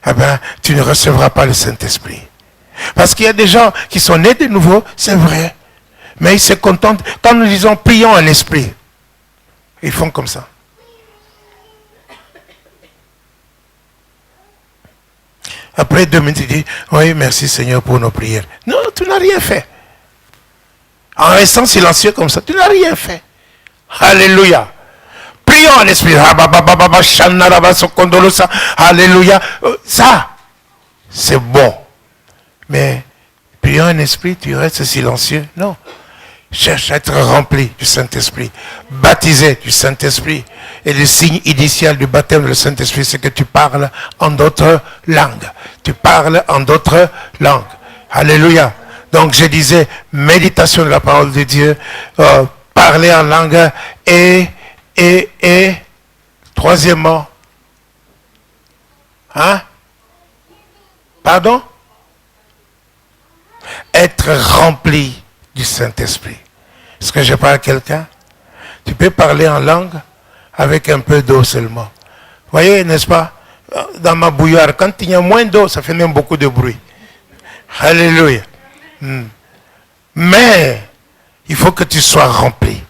eh bien, tu ne recevras pas le Saint-Esprit. Parce qu'il y a des gens qui sont nés de nouveau, c'est vrai. Mais ils se contentent, quand nous disons prions en esprit, ils font comme ça. Après 2 minutes, ils disent, oui, merci Seigneur pour nos prières. Non, tu n'as rien fait. En restant silencieux comme ça, tu n'as rien fait. Alléluia. Prions en esprit. Alléluia. Ça, c'est bon. Mais prions en esprit, tu restes silencieux. Non. Cherche à être rempli du Saint-Esprit. Baptisé du Saint-Esprit. Et le signe initial du baptême du Saint-Esprit, c'est que tu parles en d'autres langues. Tu parles en d'autres langues. Alléluia. Donc je disais, méditation de la parole de Dieu, parler en langue et troisièmement, pardon? Être rempli du Saint-Esprit. Est-ce que je parle à quelqu'un? Tu peux parler en langue avec un peu d'eau seulement. Voyez, n'est-ce pas? Dans ma bouilloire, quand il y a moins d'eau, ça fait même beaucoup de bruit. Alléluia. Mais, il faut que tu sois rempli.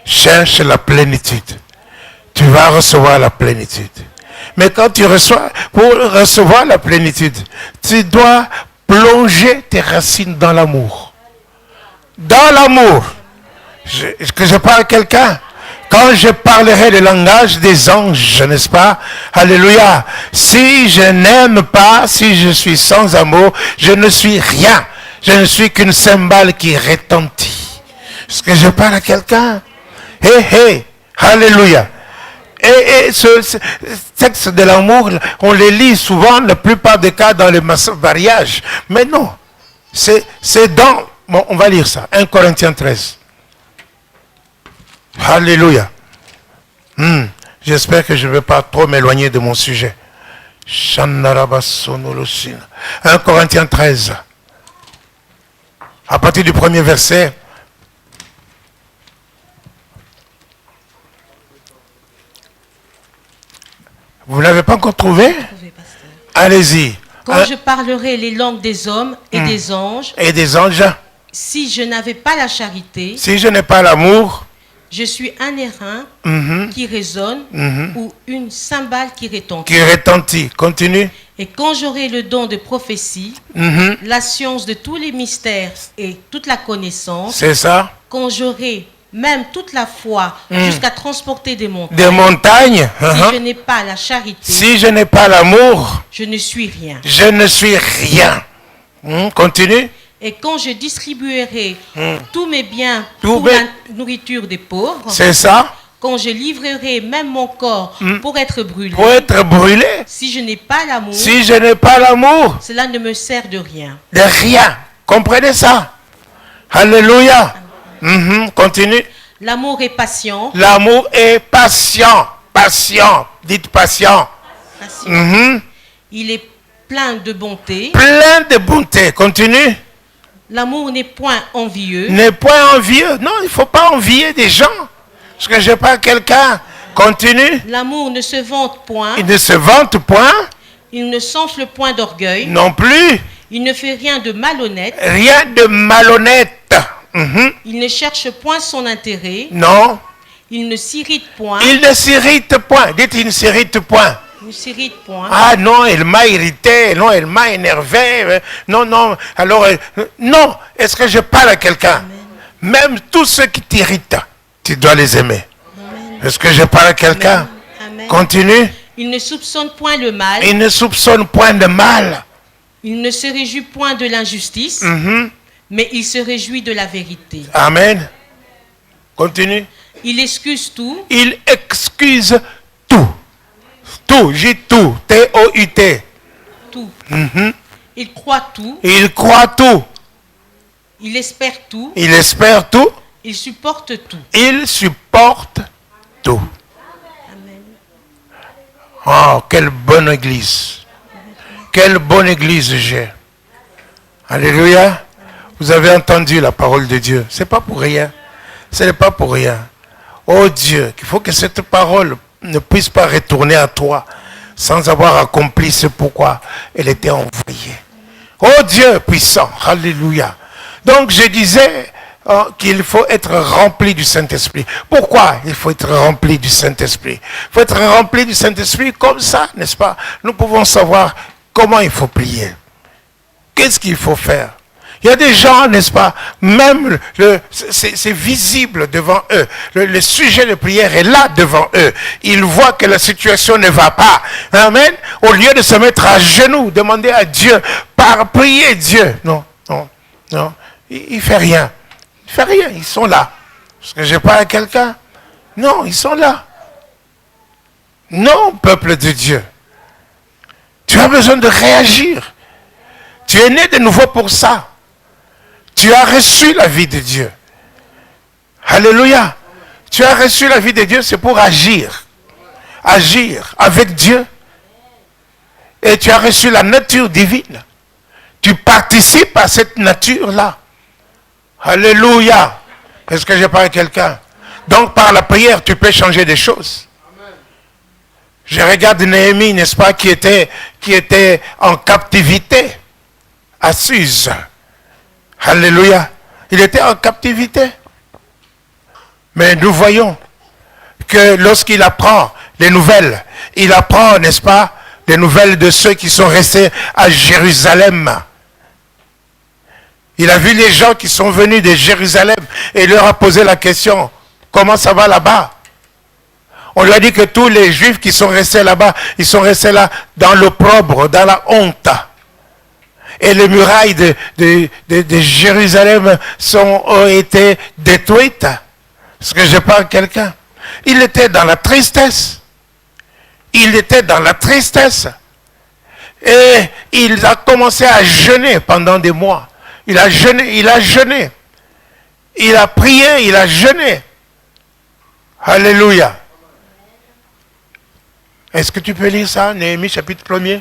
Cherche la plénitude. Tu vas recevoir la plénitude. Mais quand tu reçois, pour recevoir la plénitude, tu dois plonger tes racines dans l'amour. Dans l'amour. Est-ce que je parle à quelqu'un? Quand je parlerai le langage des anges, n'est-ce pas? Alléluia. Si je n'aime pas, si je suis sans amour, je ne suis rien. Je ne suis qu'une cymbale qui retentit. Est-ce que je parle à quelqu'un? Alléluia. Et ce texte de l'amour, on le lit souvent, la plupart des cas, dans les mariages. Mais non. C'est dans... Bon, on va lire ça. 1 Corinthiens 13. Alléluia. J'espère que je ne vais pas trop m'éloigner de mon sujet. 1 Corinthiens 13. À partir du premier verset. Vous ne l'avez pas encore trouvé? Allez-y. Quand je parlerai les langues des hommes et des anges. Et des anges. Si je n'avais pas la charité. Si je n'ai pas l'amour. Je suis un airain qui résonne ou une cymbale qui retentit. Qui retentit. Continue. Et quand j'aurai le don de prophétie, la science de tous les mystères et toute la connaissance, c'est ça. Quand j'aurai même toute la foi jusqu'à transporter des montagnes, si je n'ai pas la charité, si je n'ai pas l'amour, je ne suis rien. Je ne suis rien. Continue. Et quand je distribuerai tous mes biens pour la nourriture des pauvres, c'est ça. Quand je livrerai même mon corps pour être brûlé, si je n'ai pas l'amour, cela ne me sert de rien. De rien. Comprenez ça? Alléluia. Continue. L'amour est patient. L'amour est patient. Patient. Dites patient. Il est plein de bonté. Plein de bonté. Continue. L'amour n'est point envieux. N'est point envieux. Non, il ne faut pas envier des gens. Parce que je parle quelqu'un. Continue. L'amour ne se vante point. Il ne se vante point. Il ne s'enfle point d'orgueil. Non plus. Il ne fait rien de malhonnête. Rien de malhonnête. Il ne cherche point son intérêt. Non. Il ne s'irrite point. Il ne s'irrite point. Dites, il ne s'irrite point. Il ne s'irrite point. Ah non, elle m'a irrité. Non, elle m'a énervé. Non, non. Alors, non. Est-ce que je parle à quelqu'un? Même tous ceux qui t'irritent, tu dois les aimer. Est-ce que je parle à quelqu'un? Continue. Il ne soupçonne point le mal. Il ne soupçonne point de mal. Il ne se réjouit point de l'injustice, mais il se réjouit de la vérité. Amen. Continue. Il excuse tout. Il excuse tout. Tout, j'ai tout. T-O-U-T. Tout. Il croit tout. Il croit tout. Il espère tout. Il espère tout. Il supporte tout. Il supporte tout. Amen. Oh, quelle bonne église. Quelle bonne église j'ai. Alléluia. Vous avez entendu la parole de Dieu. Ce n'est pas pour rien. Ce n'est pas pour rien. Oh Dieu, qu'il faut que cette parole ne puisse pas retourner à toi sans avoir accompli ce pourquoi elle était envoyée. Oh Dieu puissant. Alléluia. Donc je disais qu'il faut être rempli du Saint-Esprit. Pourquoi il faut être rempli du Saint-Esprit? Il faut être rempli du Saint-Esprit comme ça, n'est-ce pas? Nous pouvons savoir comment il faut prier. Qu'est-ce qu'il faut faire? Il y a des gens, n'est-ce pas, même c'est visible devant eux. Le sujet de prière est là devant eux. Ils voient que la situation ne va pas. Amen. Au lieu de se mettre à genoux, demander à Dieu, prier Dieu. Non, non, non. Il ne fait rien. Il ne fait rien. Ils sont là. Parce que je parle à quelqu'un. Non, ils sont là. Non, peuple de Dieu. Tu as besoin de réagir. Tu es né de nouveau pour ça. Tu as reçu la vie de Dieu. Alléluia. Tu as reçu la vie de Dieu, c'est pour agir. Agir avec Dieu. Et tu as reçu la nature divine. Tu participes à cette nature-là. Alléluia. Est-ce que je parle à quelqu'un? Donc par la prière, tu peux changer des choses. Je regarde Néhémie, n'est-ce pas, qui était en captivité à Suse. Alléluia. Il était en captivité. Mais nous voyons que lorsqu'il apprend les nouvelles, il apprend, n'est-ce pas, les nouvelles de ceux qui sont restés à Jérusalem. Il a vu les gens qui sont venus de Jérusalem et il leur a posé la question, comment ça va là-bas? On lui a dit que tous les Juifs qui sont restés là-bas, ils sont restés là dans l'opprobre, dans la honte. Et les murailles de Jérusalem ont été détruites. Parce que je parle à quelqu'un. Il était dans la tristesse. Il était dans la tristesse. Et il a commencé à jeûner pendant des mois. Il a jeûné, il a jeûné. Il a prié, il a jeûné. Alléluia. Est-ce que tu peux lire ça, Néhémie chapitre 1er?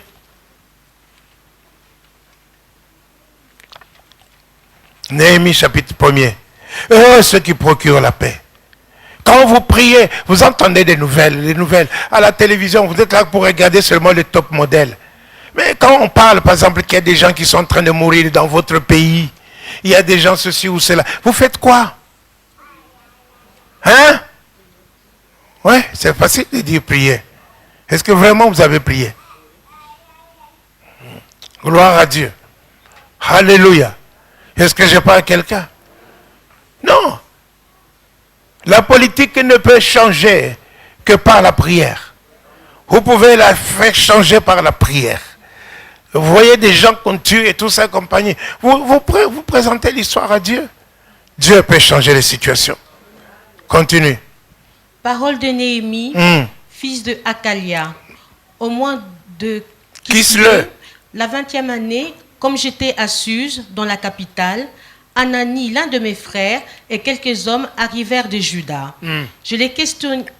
Néhémie chapitre 1er. Heureux ceux qui procurent la paix. Quand vous priez, vous entendez des nouvelles, les nouvelles. À la télévision, vous êtes là pour regarder seulement les top modèles. Mais quand on parle, par exemple, qu'il y a des gens qui sont en train de mourir dans votre pays, il y a des gens ceci ou cela, vous faites quoi? Hein? Ouais, c'est facile de dire prier. Est-ce que vraiment vous avez prié? Gloire à Dieu. Alléluia. Est-ce que je parle à quelqu'un? Non. La politique ne peut changer que par la prière. Vous pouvez la faire changer par la prière. Vous voyez des gens qu'on tue et tout ça, compagnie. Vous présentez l'histoire à Dieu. Dieu peut changer les situations. Continue. Parole de Néhémie, fils de Hakalia. Au mois de Kislev, la 20e année, comme j'étais à Suse, dans la capitale, Anani, l'un de mes frères, et quelques hommes arrivèrent de Juda. Je les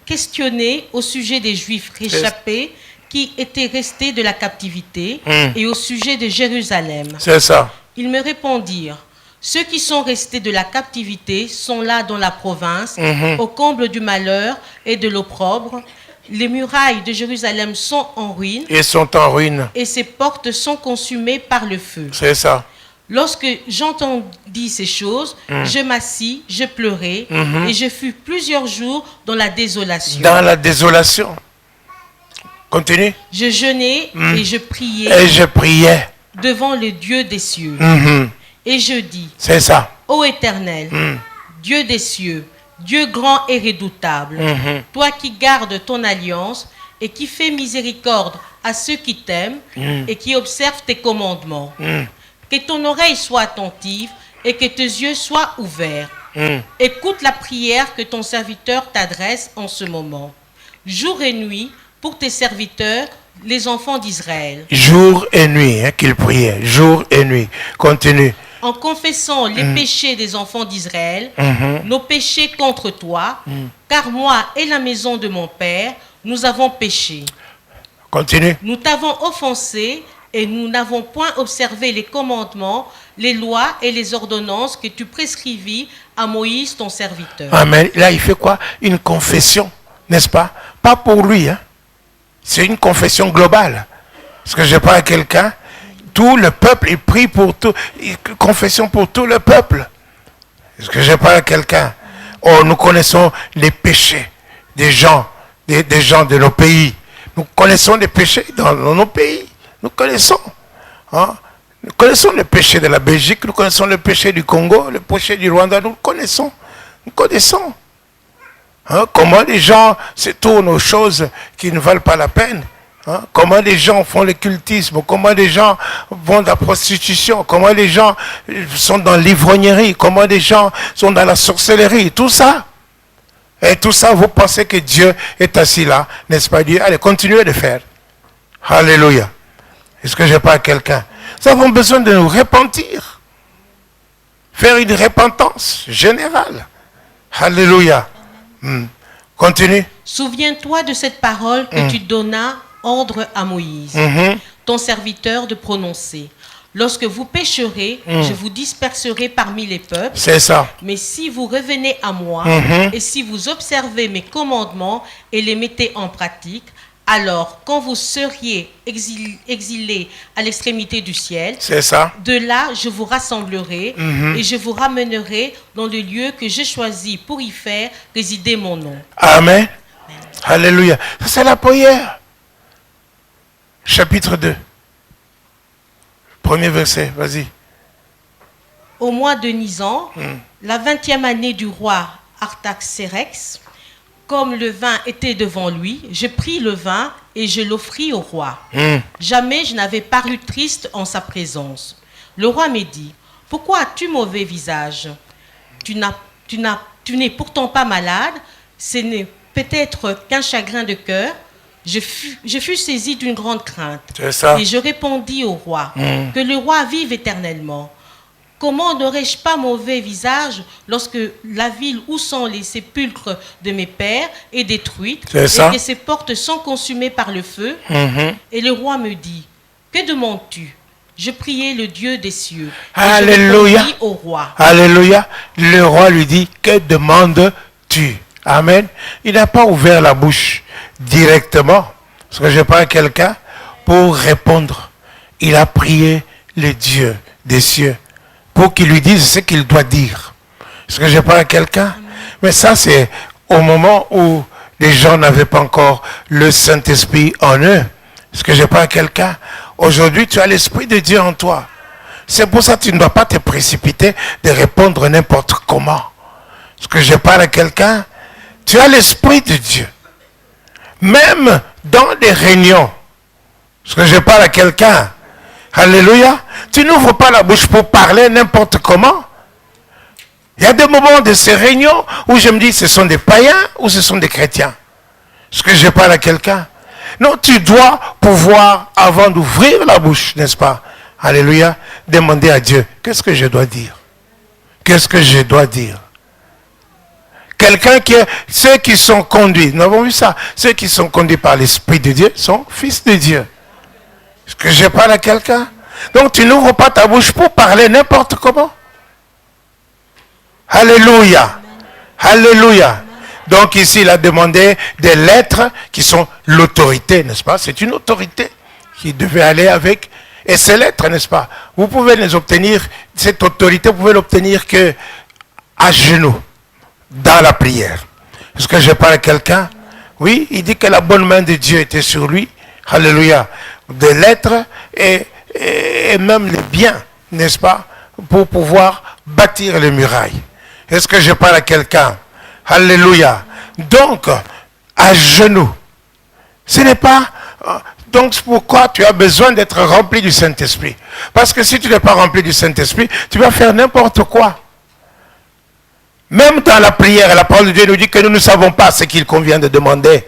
questionnai au sujet des Juifs réchappés qui étaient restés de la captivité et au sujet de Jérusalem. C'est ça. Ils me répondirent, ceux qui sont restés de la captivité sont là dans la province, au comble du malheur et de l'opprobre. Les murailles de Jérusalem sont en ruine. Ils sont en ruine. Et ses portes sont consumées par le feu. C'est ça. Lorsque j'entendis ces choses, je m'assis, je pleurais, et je fus plusieurs jours dans la désolation. Dans la désolation. Continue. Je jeûnais et je priais. Et je priais. Devant le Dieu des cieux. Et je dis. C'est ça. Ô Éternel, Dieu des cieux, Dieu grand et redoutable, toi qui gardes ton alliance et qui fais miséricorde à ceux qui t'aiment et qui observent tes commandements. Que ton oreille soit attentive et que tes yeux soient ouverts. Écoute la prière que ton serviteur t'adresse en ce moment. Jour et nuit, pour tes serviteurs, les enfants d'Israël. Jour et nuit, qu'il priait. Jour et nuit. Continue. En confessant les péchés des enfants d'Israël, nos péchés contre toi, car moi et la maison de mon père, nous avons péché. Continue. Nous t'avons offensé et nous n'avons point observé les commandements, les lois et les ordonnances que tu prescrivis à Moïse, ton serviteur. Amen. Là, il fait quoi? Une confession, n'est-ce pas? Pas pour lui, hein? C'est une confession globale. Parce que je parle à quelqu'un, tout le peuple, il prie pour tout, confession pour tout le peuple. Est-ce que je parle à quelqu'un? Oh, nous connaissons les péchés des gens, des gens de nos pays. Nous connaissons les péchés dans nos pays. Nous connaissons. Hein? Nous connaissons le péché de la Belgique, nous connaissons le péché du Congo, le péché du Rwanda, nous connaissons. Nous connaissons. Hein? Comment les gens se tournent aux choses qui ne valent pas la peine. Hein? Comment les gens font le cultisme, comment les gens vont dans la prostitution, comment les gens sont dans l'ivrognerie, comment les gens sont dans la sorcellerie, tout ça. Et tout ça, vous pensez que Dieu est assis là, n'est-ce pas? Dieu, allez, continuez de faire. Alléluia. Est-ce que je parle à quelqu'un? Nous avons besoin de nous repentir. Faire une repentance générale. Alléluia. Continue. Souviens-toi de cette parole que tu donnas ordre à Moïse, ton serviteur, de prononcer. Lorsque vous pécherez, je vous disperserai parmi les peuples. C'est ça. Mais si vous revenez à moi et si vous observez mes commandements et les mettez en pratique, alors quand vous seriez exilés à l'extrémité du ciel, c'est ça. De là je vous rassemblerai et je vous ramènerai dans le lieu que j'ai choisi pour y faire résider mon nom. Amen. Alléluia. C'est la prière. Chapitre 2. Premier verset, vas-y. Au mois de Nisan, la 20e année du roi Artaxerxès, comme le vin était devant lui, je pris le vin et je l'offris au roi. Jamais je n'avais paru triste en sa présence. Le roi me dit, pourquoi as-tu mauvais visage? Tu n'es pourtant pas malade, ce n'est peut-être qu'un chagrin de cœur. Je fus saisi d'une grande crainte. C'est ça. Et je répondis au roi, que le roi vive éternellement. Comment n'aurais-je pas mauvais visage lorsque la ville où sont les sépulcres de mes pères est détruite et que ses portes sont consumées par le feu? Et le roi me dit, que demandes-tu? Je priai le Dieu des cieux. Alléluia. Je répondis au roi. Alléluia. Le roi lui dit, que demandes-tu? Amen. Il n'a pas ouvert la bouche directement, parce que je parle à quelqu'un pour répondre. Il a prié le Dieu des cieux pour qu'il lui dise ce qu'il doit dire. Est-ce que je parle à quelqu'un? Mais ça, c'est au moment où les gens n'avaient pas encore le Saint-Esprit en eux. Est-ce que je parle à quelqu'un? Aujourd'hui, tu as l'Esprit de Dieu en toi. C'est pour ça que tu ne dois pas te précipiter de répondre n'importe comment. Parce que je parle à quelqu'un, tu as l'Esprit de Dieu. Même dans des réunions, parce que je parle à quelqu'un, alléluia, tu n'ouvres pas la bouche pour parler n'importe comment. Il y a des moments de ces réunions où je me dis, ce sont des païens ou ce sont des chrétiens. Parce que je parle à quelqu'un. Non, tu dois pouvoir, avant d'ouvrir la bouche, n'est-ce pas, alléluia, demander à Dieu, qu'est-ce que je dois dire? Qu'est-ce que je dois dire? Quelqu'un ceux qui sont conduits, nous avons vu ça, ceux qui sont conduits par l'Esprit de Dieu sont fils de Dieu. Est-ce que je parle à quelqu'un? Donc tu n'ouvres pas ta bouche pour parler n'importe comment. Alléluia. Alléluia. Donc ici, il a demandé des lettres qui sont l'autorité, n'est-ce pas? C'est une autorité qui devait aller avec. Et ces lettres, n'est-ce pas? Vous pouvez les obtenir, cette autorité, vous pouvez l'obtenir que à genoux, dans la prière. Est-ce que je parle à quelqu'un? Oui, il dit que la bonne main de Dieu était sur lui. Alléluia. Des lettres et même les biens, n'est-ce pas? Pour pouvoir bâtir les murailles. Est-ce que je parle à quelqu'un? Alléluia. Donc, à genoux. Ce n'est pas... Donc, pourquoi tu as besoin d'être rempli du Saint-Esprit? Parce que si tu n'es pas rempli du Saint-Esprit, tu vas faire n'importe quoi. Même dans la prière, la parole de Dieu nous dit que nous ne savons pas ce qu'il convient de demander.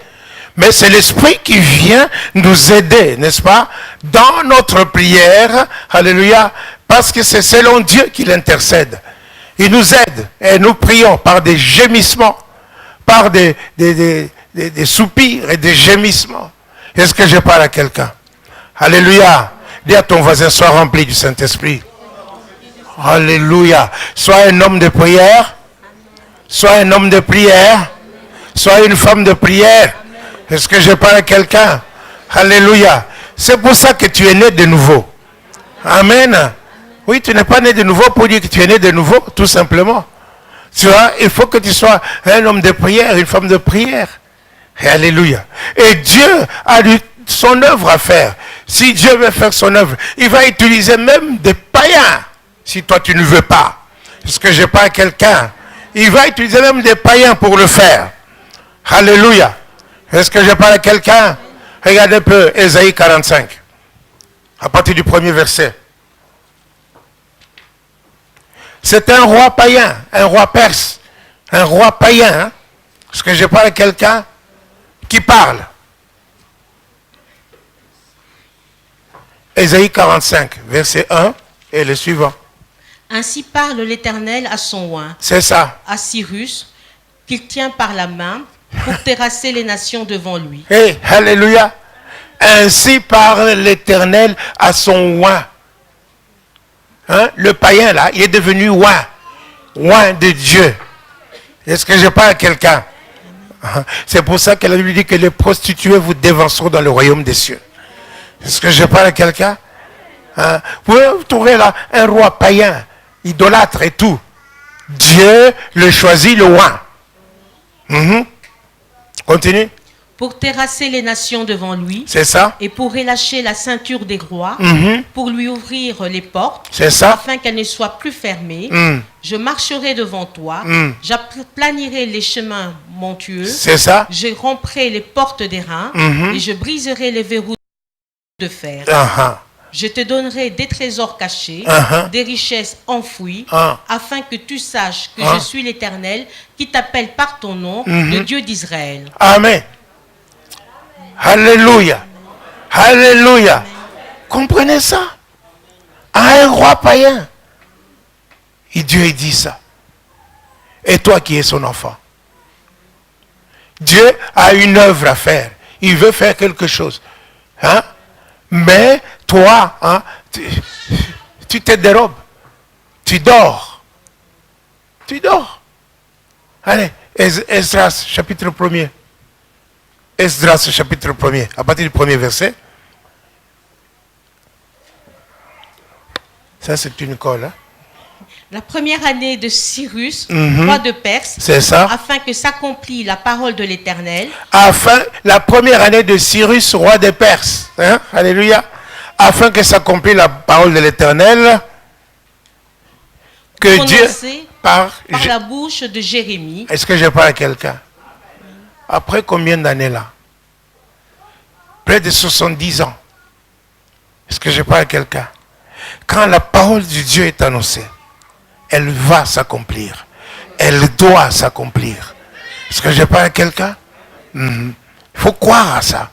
Mais c'est l'Esprit qui vient nous aider, n'est-ce pas? Dans notre prière, alléluia, parce que c'est selon Dieu qu'il intercède. Il nous aide et nous prions par des gémissements, par des soupirs et des gémissements. Est-ce que je parle à quelqu'un? Alléluia. Dis à ton voisin, sois rempli du Saint-Esprit. Alléluia. Sois un homme de prière. Sois un homme de prière. Sois une femme de prière. Est-ce que je parle à quelqu'un? Alléluia. C'est pour ça que tu es né de nouveau. Amen. Oui, tu n'es pas né de nouveau pour dire que tu es né de nouveau, tout simplement. Tu vois, il faut que tu sois un homme de prière, une femme de prière. Et alléluia. Et Dieu a son œuvre à faire. Si Dieu veut faire son œuvre, il va utiliser même des païens. Si toi tu ne veux pas. Parce que je parle à quelqu'un. Il va utiliser même des païens pour le faire. Alléluia. Est-ce que je parle à quelqu'un? Regardez un peu Ésaïe 45. À partir du premier verset. C'est un roi païen, un roi perse, un roi païen. Hein? Est-ce que je parle à quelqu'un qui parle? Ésaïe 45, verset 1 et le suivant. Ainsi parle l'Éternel à son oint. C'est ça. À Cyrus, qu'il tient par la main pour terrasser les nations devant lui. Hey, alléluia. Ainsi parle l'Éternel à son oint. Hein? Le païen là, il est devenu oint. Oint de Dieu. Est-ce que je parle à quelqu'un? C'est pour ça que la Bible dit que les prostituées vous dévanceront dans le royaume des cieux. Est-ce que je parle à quelqu'un? Hein? Vous pouvez trouver là un roi païen, idolâtre et tout. Dieu le choisit, le oint. Continue. Pour terrasser les nations devant lui. C'est ça. Et pour relâcher la ceinture des rois. Pour lui ouvrir les portes. C'est ça. Afin qu'elles ne soient plus fermées. Je marcherai devant toi. J'aplanirai les chemins montueux. C'est ça. Je romprai les portes d'airain. Et je briserai les verrous de fer. Je te donnerai des trésors cachés, des richesses enfouies, afin que tu saches que je suis l'Éternel qui t'appelle par ton nom, le Dieu d'Israël. Amen. Alléluia. Alléluia. Comprenez ça? À un roi païen. Et Dieu dit ça. Et toi qui es son enfant. Dieu a une œuvre à faire. Il veut faire quelque chose. Hein? Mais toi, hein, tu te dérobes. Tu dors. Tu dors. Allez, Esdras, chapitre 1er. Esdras, chapitre 1er, à partir du premier verset. Ça, c'est une colle. Hein? La première année de Cyrus, roi de Perse, c'est ça. Afin que s'accomplisse la parole de l'Éternel. La première année de Cyrus, roi de Perse. Hein? Alléluia. afin que s'accomplisse la parole de l'Éternel que Dieu par la bouche de Jérémie. Est-ce que je parle à quelqu'un? Après combien d'années là? Près de 70 ans. Est-ce que je parle à quelqu'un? Quand la parole de Dieu est annoncée, elle va s'accomplir. Elle doit s'accomplir. Est-ce que je parle à quelqu'un? Il faut croire à ça.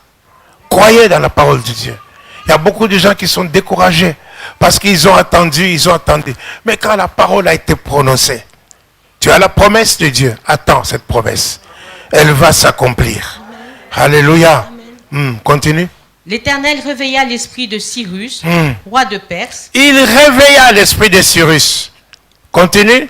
Croyez dans la parole de Dieu. Il y a beaucoup de gens qui sont découragés parce qu'ils ont attendu, Mais quand la parole a été prononcée, tu as la promesse de Dieu. Attends cette promesse. Elle va s'accomplir. Alléluia. Continue. L'Éternel réveilla l'esprit de Cyrus, roi de Perse. Il réveilla l'esprit de Cyrus. Continue.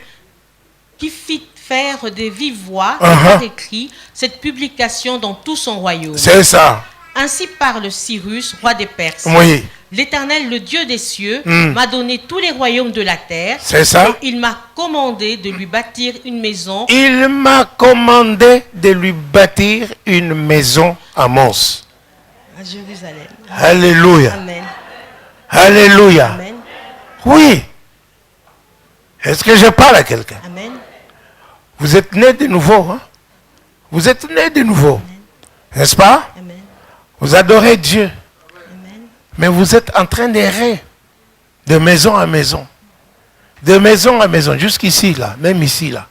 Qui fit faire de vive voix par écrit cette publication dans tout son royaume. C'est ça. Ainsi parle Cyrus, roi des Perses. Oui. L'Éternel, le Dieu des cieux, m'a donné tous les royaumes de la terre. C'est ça. Et il m'a commandé de lui bâtir une maison. Il m'a commandé de lui bâtir une maison à Mons. À Jérusalem. Alléluia. Amen. Alléluia. Amen. Oui. Est-ce que je parle à quelqu'un? Amen. Vous êtes né de nouveau. Hein? Vous êtes né de nouveau. N'est-ce pas? Amen. Vous adorez Dieu. Amen. Mais vous êtes en train d'errer de maison à maison. De maison à maison. Jusqu'ici, là. Même ici, là.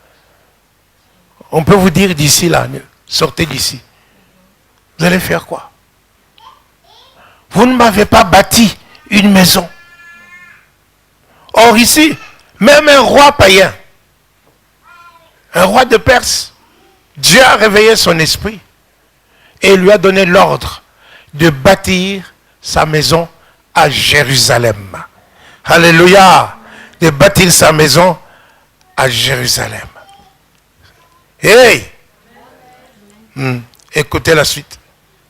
On peut vous dire d'ici, là. Sortez d'ici. Vous allez faire quoi? Vous ne m'avez pas bâti une maison. Or ici, même un roi païen, un roi de Perse, Dieu a réveillé son esprit et lui a donné l'ordre de bâtir sa maison à Jérusalem. Alléluia. De bâtir sa maison à Jérusalem. Hey! Écoutez la suite.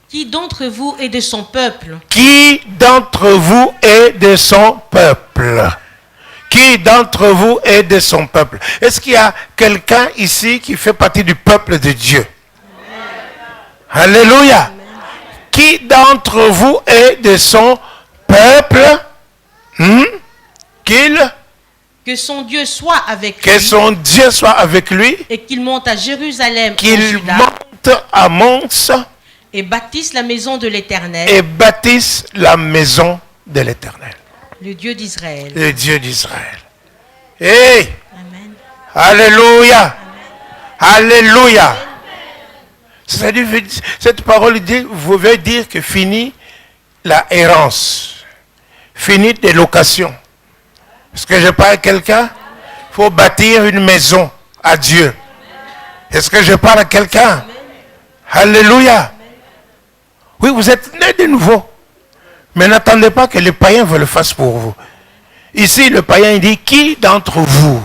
Qui d'entre vous est de son peuple? Qui d'entre vous est de son peuple? Qui d'entre vous est de son peuple? Est-ce qu'il y a quelqu'un ici qui fait partie du peuple de Dieu? Amen. Alléluia. Amen. Qui d'entre vous est de son peuple? Que son Dieu soit avec lui. Que son Dieu soit avec lui. Et qu'il monte à Jérusalem. Qu'il monte à Mons. Et bâtisse la maison de l'Éternel. Et bâtisse la maison de l'Éternel. Le Dieu d'Israël. Le Dieu d'Israël. Hey! Amen. Alléluia. Amen. Alléluia. C'est-à-dire, cette parole dit, vous veut dire que fini la errance. Fini des locations. Est-ce que je parle à quelqu'un? Il faut bâtir une maison à Dieu. Est-ce que je parle à quelqu'un? Alléluia. Oui, vous êtes nés de nouveau. Mais n'attendez pas que les païens le fassent pour vous. Ici, le païen dit, qui d'entre vous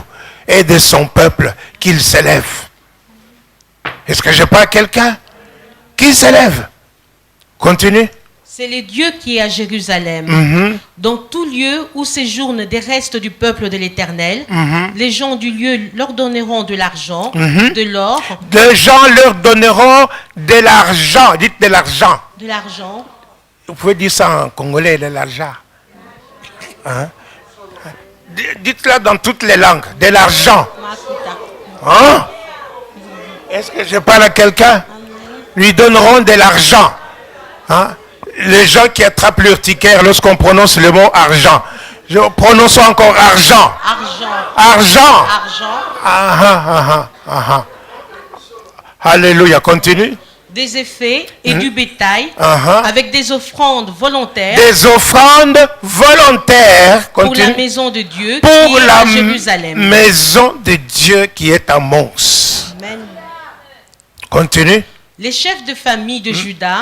est de son peuple qu'il s'élève? Est-ce que je parle à quelqu'un? Qui s'élève? Continue. C'est le Dieu qui est à Jérusalem. Dans tout lieu où séjournent des restes du peuple de l'Éternel, les gens du lieu leur donneront de l'argent, de l'or. Les gens leur donneront de l'argent. Dites de l'argent. De l'argent. Vous pouvez dire ça en congolais, de l'argent. Hein? Dites-le dans toutes les langues. De l'argent. Hein? Est-ce que je parle à quelqu'un? Lui donneront de l'argent. Hein? Les gens qui attrapent l'urticaire lorsqu'on prononce le mot argent. Prononçons encore argent. Argent. Argent. Alléluia. Continue. Des effets et du bétail avec des offrandes volontaires. Des offrandes volontaires. Pour la maison de Dieu pour qui est la à Jérusalem. Maison de Dieu qui est à Mons. Amen. Continue. Les chefs de famille de Juda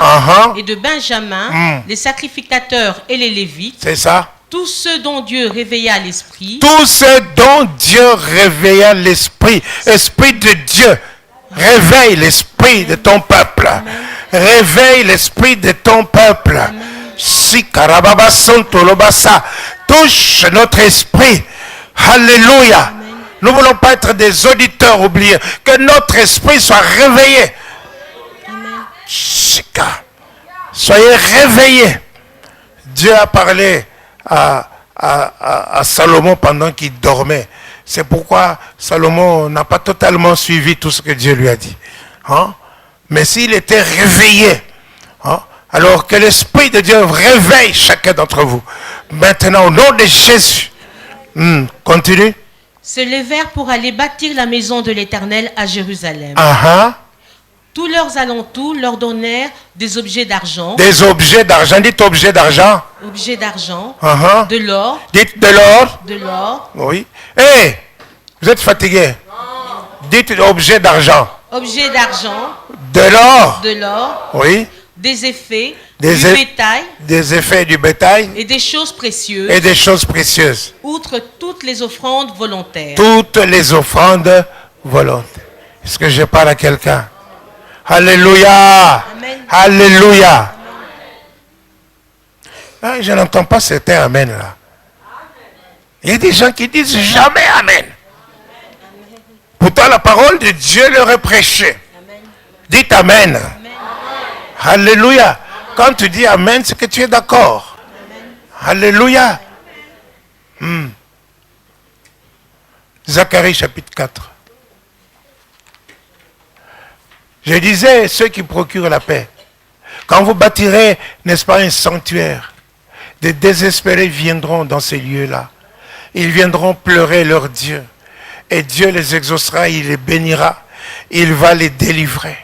et de Benjamin, les sacrificateurs et les Lévites, c'est ça. Tous ceux dont Dieu réveilla l'esprit. Tous ceux dont Dieu réveilla l'esprit. Esprit de Dieu, réveille l'esprit de ton peuple. Réveille l'esprit de ton peuple. Si Karababa Sontolobasa touche notre esprit. Alléluia. Nous ne voulons pas être des auditeurs oubliés. Que notre esprit soit réveillé. Soyez réveillés. Dieu a parlé à Salomon pendant qu'il dormait. C'est pourquoi Salomon n'a pas totalement suivi tout ce que Dieu lui a dit. Hein? Mais s'il était réveillé, hein? Alors que l'Esprit de Dieu réveille chacun d'entre vous. Maintenant, au nom de Jésus. Continue. Se levèrent pour aller bâtir la maison de l'Éternel à Jérusalem. Tous leurs alentours leur donnèrent des objets d'argent. Des objets d'argent. Dites objets d'argent. Objets d'argent. De l'or. Dites de l'or. De l'or. Oui. Hé, vous êtes fatigué. Dites objets d'argent. Objets d'argent. De l'or. De l'or. Oui. Des effets. Du bétail. Des effets du bétail. Et des choses précieuses. Et des choses précieuses. Outre toutes les offrandes volontaires. Toutes les offrandes volontaires. Est-ce que je parle à quelqu'un? Alléluia. Amen. Alléluia. Ah, je n'entends pas certains amen là. Il y a des gens qui disent jamais amen. Pourtant la parole de Dieu leur est prêchée. Dites amen. Alléluia. Quand tu dis amen, c'est que tu es d'accord. Alléluia. Zacharie chapitre 4. Je disais, ceux qui procurent la paix, quand vous bâtirez, n'est-ce pas, un sanctuaire, des désespérés viendront dans ces lieux-là. Ils viendront pleurer leur Dieu. Et Dieu les exaucera, il les bénira. Il va les délivrer.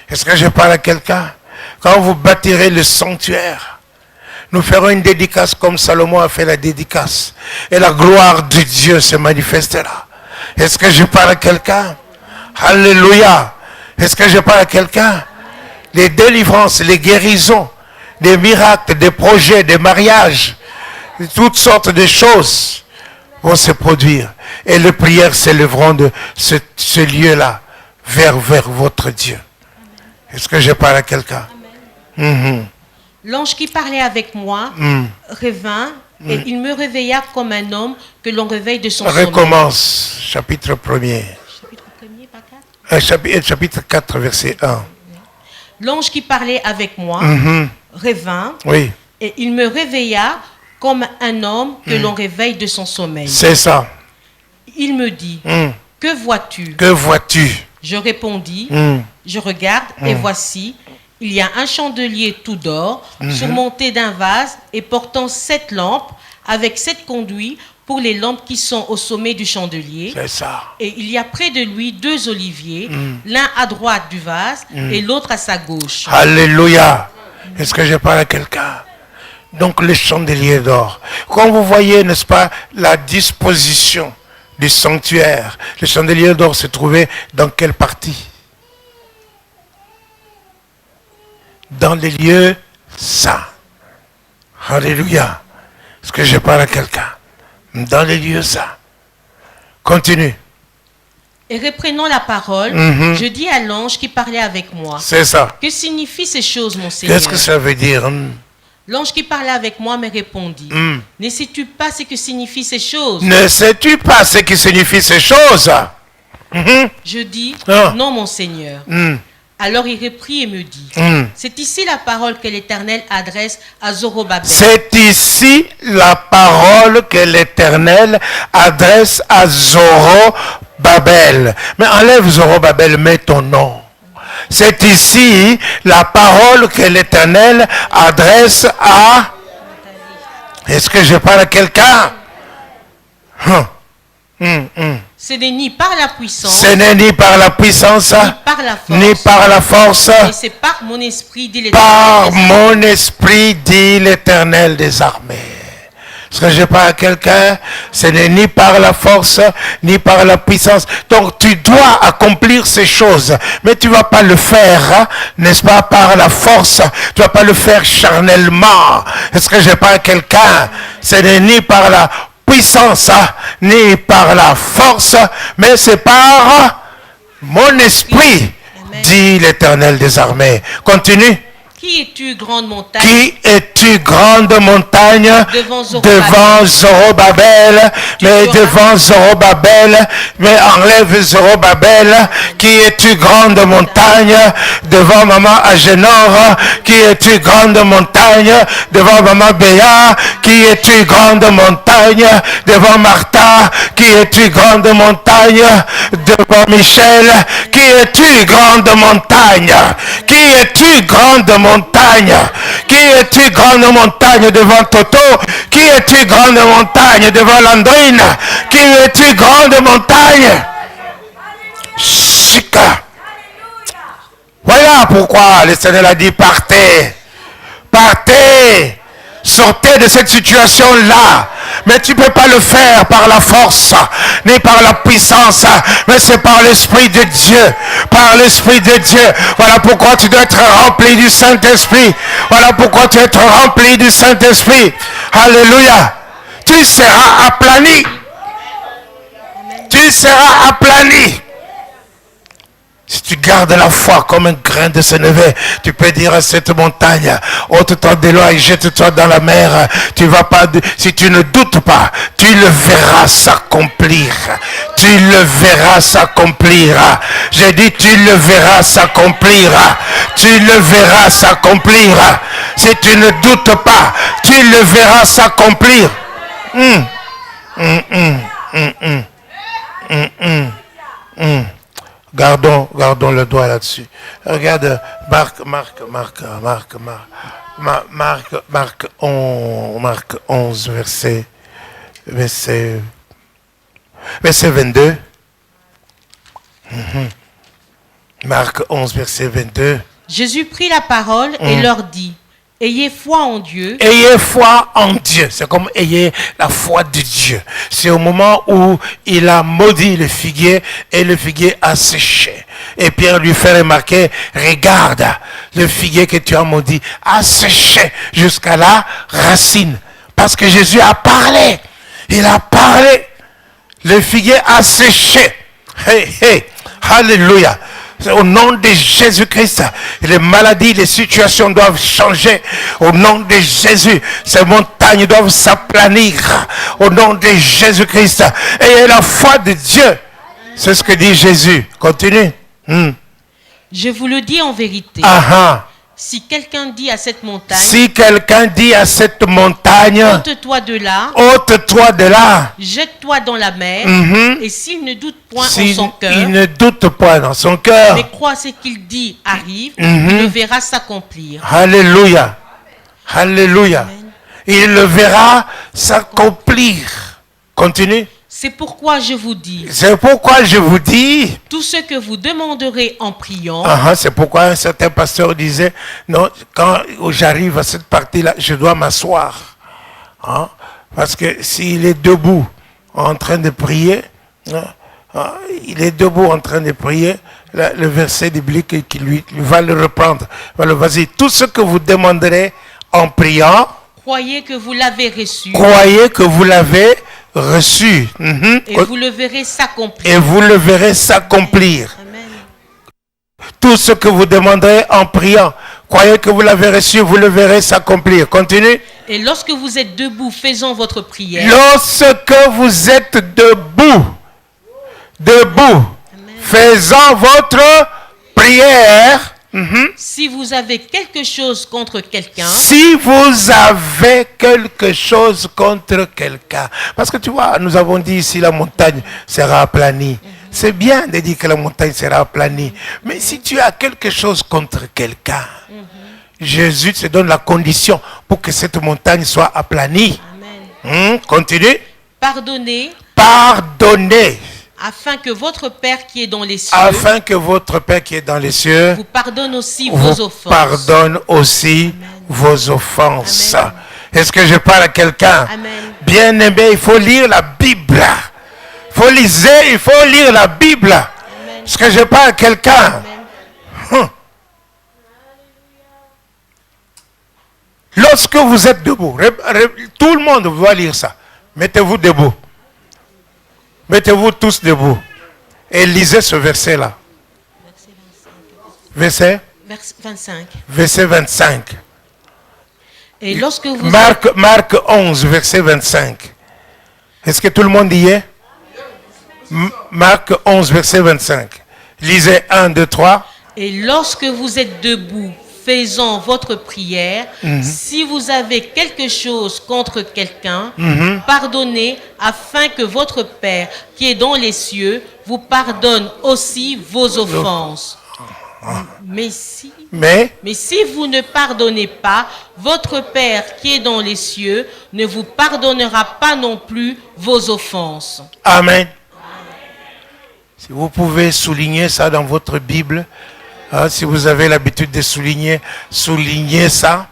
Est-ce que je parle à quelqu'un? Quand vous bâtirez le sanctuaire, nous ferons une dédicace comme Salomon a fait la dédicace. Et la gloire de Dieu se manifestera. Est-ce que je parle à quelqu'un? Alléluia. Est-ce que je parle à quelqu'un? Les délivrances, les guérisons, des miracles, des projets, des mariages, toutes sortes de choses vont se produire. Et les prières s'élèveront de ce lieu-là vers votre Dieu. Est-ce que je parle à quelqu'un? L'ange qui parlait avec moi revint et il me réveilla comme un homme que l'on réveille de son sommeil. Recommence, chapitre 1er. Chapitre 4, verset 1. L'ange qui parlait avec moi revint et il me réveilla comme un homme que l'on réveille de son sommeil. C'est ça. Il me dit, que vois-tu? Que vois-tu? Je répondis, je regarde et voici, il y a un chandelier tout d'or surmonté d'un vase et portant 7 lampes avec 7 conduits pour les lampes qui sont au sommet du chandelier. C'est ça. Et il y a près de lui 2 oliviers, l'un à droite du vase et l'autre à sa gauche. Alléluia. Est-ce que je parle à quelqu'un? Donc le chandelier d'or. Quand vous voyez, n'est-ce pas, la disposition du sanctuaire, le chandelier d'or se trouvait dans quelle partie? Dans les lieux saints. Alléluia. Est-ce que je parle à quelqu'un? Dans les lieux saints. Continue. Et reprenant la parole, je dis à l'ange qui parlait avec moi. C'est ça. Que signifient ces choses, mon Seigneur? Qu'est-ce que ça veut dire? L'ange qui parlait avec moi me répondit. Ne sais-tu pas ce que signifient ces choses? Ne sais-tu pas ce que signifient ces choses? Je dis, non, mon Seigneur. Alors il reprit et me dit, c'est ici la parole que l'Éternel adresse à Zorobabel. C'est ici la parole que l'Éternel adresse à Zorobabel. Mais enlève Zorobabel, mets ton nom. C'est ici la parole que l'Éternel adresse à... Est-ce que je parle à quelqu'un? Ce n'est ni par la puissance, ce n'est ni par la puissance, ni par la force, mais c'est par mon esprit, dit l'Éternel. Par mon esprit, dit l'Éternel des armées. Est-ce que je parle à quelqu'un? Ce n'est ni par la force, ni par la puissance. Donc tu dois accomplir ces choses. Mais tu ne vas pas le faire, hein, n'est-ce pas, par la force. Tu ne vas pas le faire charnellement. Est-ce que je parle à quelqu'un? Ce n'est ni par la puissance, hein, ni par la force, mais c'est par mon esprit, dit l'Éternel des armées. Continue. Qui es-tu, grande montagne? Qui es-tu, grande montagne? Devant Zorobabel. Mais devant Zorobabel. Mais enlève Zorobabel. Qui es-tu, grande montagne? Devant maman Agénor. Qui es-tu, grande montagne? Devant maman Béa. Qui es-tu, grande montagne? Devant Martha. Qui es-tu, grande montagne? Devant Michel. Qui es-tu, grande montagne? Qui es-tu, grande montagne? Qui es-tu, grande montagne devant Toto? Qui es-tu, grande montagne devant Landrine? Qui es-tu, grande montagne? Chica. Voilà pourquoi le Seigneur a dit partez. Partez. Sortez de cette situation-là. Mais tu ne peux pas le faire par la force, ni par la puissance, mais c'est par l'Esprit de Dieu. Par l'Esprit de Dieu. Voilà pourquoi tu dois être rempli du Saint-Esprit. Voilà pourquoi tu dois être rempli du Saint-Esprit. Alléluia. Tu seras aplani. Tu seras aplani. Si tu gardes la foi comme un grain de sénévé, tu peux dire à cette montagne, ôte-toi de l'eau et jette-toi dans la mer. Tu vas pas, si tu ne doutes pas, tu le verras s'accomplir. Tu le verras s'accomplir. J'ai dit, tu le verras s'accomplir. Tu le verras s'accomplir. Si tu ne doutes pas, tu le verras s'accomplir. Gardons le doigt là-dessus. Regarde Marc 11, verset 22. Marc 11, verset 22. Jésus prit la parole et leur dit, ayez foi en Dieu. Ayez foi en Dieu. C'est comme ayez la foi de Dieu. C'est au moment où il a maudit le figuier et le figuier a séché. Et Pierre lui fait remarquer, regarde, le figuier que tu as maudit a séché jusqu'à la racine. Parce que Jésus a parlé. Il a parlé. Le figuier a séché. Hey, hey. Alléluia. Au nom de Jésus-Christ, les maladies, les situations doivent changer. Au nom de Jésus, ces montagnes doivent s'aplanir. Au nom de Jésus-Christ. Ayez la foi de Dieu. C'est ce que dit Jésus. Continue. Je vous le dis en vérité. Si quelqu'un dit à cette montagne, ôte-toi de là, jette-toi dans la mer, et s'il ne doute point en son cœur, mais croit ce qu'il dit arrive, il le verra s'accomplir. Alléluia. Alléluia. Amen. Il le verra s'accomplir. Continue. C'est pourquoi je vous dis. Tout ce que vous demanderez en priant. C'est pourquoi un certain pasteur disait, non, quand j'arrive à cette partie-là, je dois m'asseoir. Parce que s'il est debout en train de prier, le verset biblique qui lui va le reprendre. Vas-y, tout ce que vous demanderez en priant. Croyez que vous l'avez reçu. Et vous le verrez s'accomplir. Amen. Tout ce que vous demanderez en priant, croyez que vous l'avez reçu, vous le verrez s'accomplir. Continue. Et lorsque vous êtes debout, faisant votre prière. Faisant votre prière. Si vous avez quelque chose contre quelqu'un. Parce que tu vois, nous avons dit ici la montagne sera aplanie. C'est bien de dire que la montagne sera aplanie. Mais si tu as quelque chose contre quelqu'un, Jésus te donne la condition pour que cette montagne soit aplanie. Continue. Pardonnez. Afin que votre Père qui est dans les cieux. Vous pardonne aussi vos offenses. Amen. Est-ce que je parle à quelqu'un? Bien aimé, il faut lire la Bible. Il faut lire la Bible. Amen. Est-ce que je parle à quelqu'un? Lorsque vous êtes debout, tout le monde doit lire ça. Mettez-vous debout. Mettez-vous tous debout et lisez ce verset-là. Verset 25. Verset 25. Et lorsque vous... Marc 11, verset 25. Est-ce que tout le monde y est? Marc 11, verset 25. Lisez 1, 2, 3. Et lorsque vous êtes debout, faisant votre prière, si vous avez quelque chose contre quelqu'un, pardonnez, afin que votre Père qui est dans les cieux vous pardonne aussi vos offenses. Mais si vous ne pardonnez pas, votre Père qui est dans les cieux ne vous pardonnera pas non plus vos offenses. Amen. Si vous pouvez souligner ça dans votre Bible, si vous avez l'habitude de souligner ça,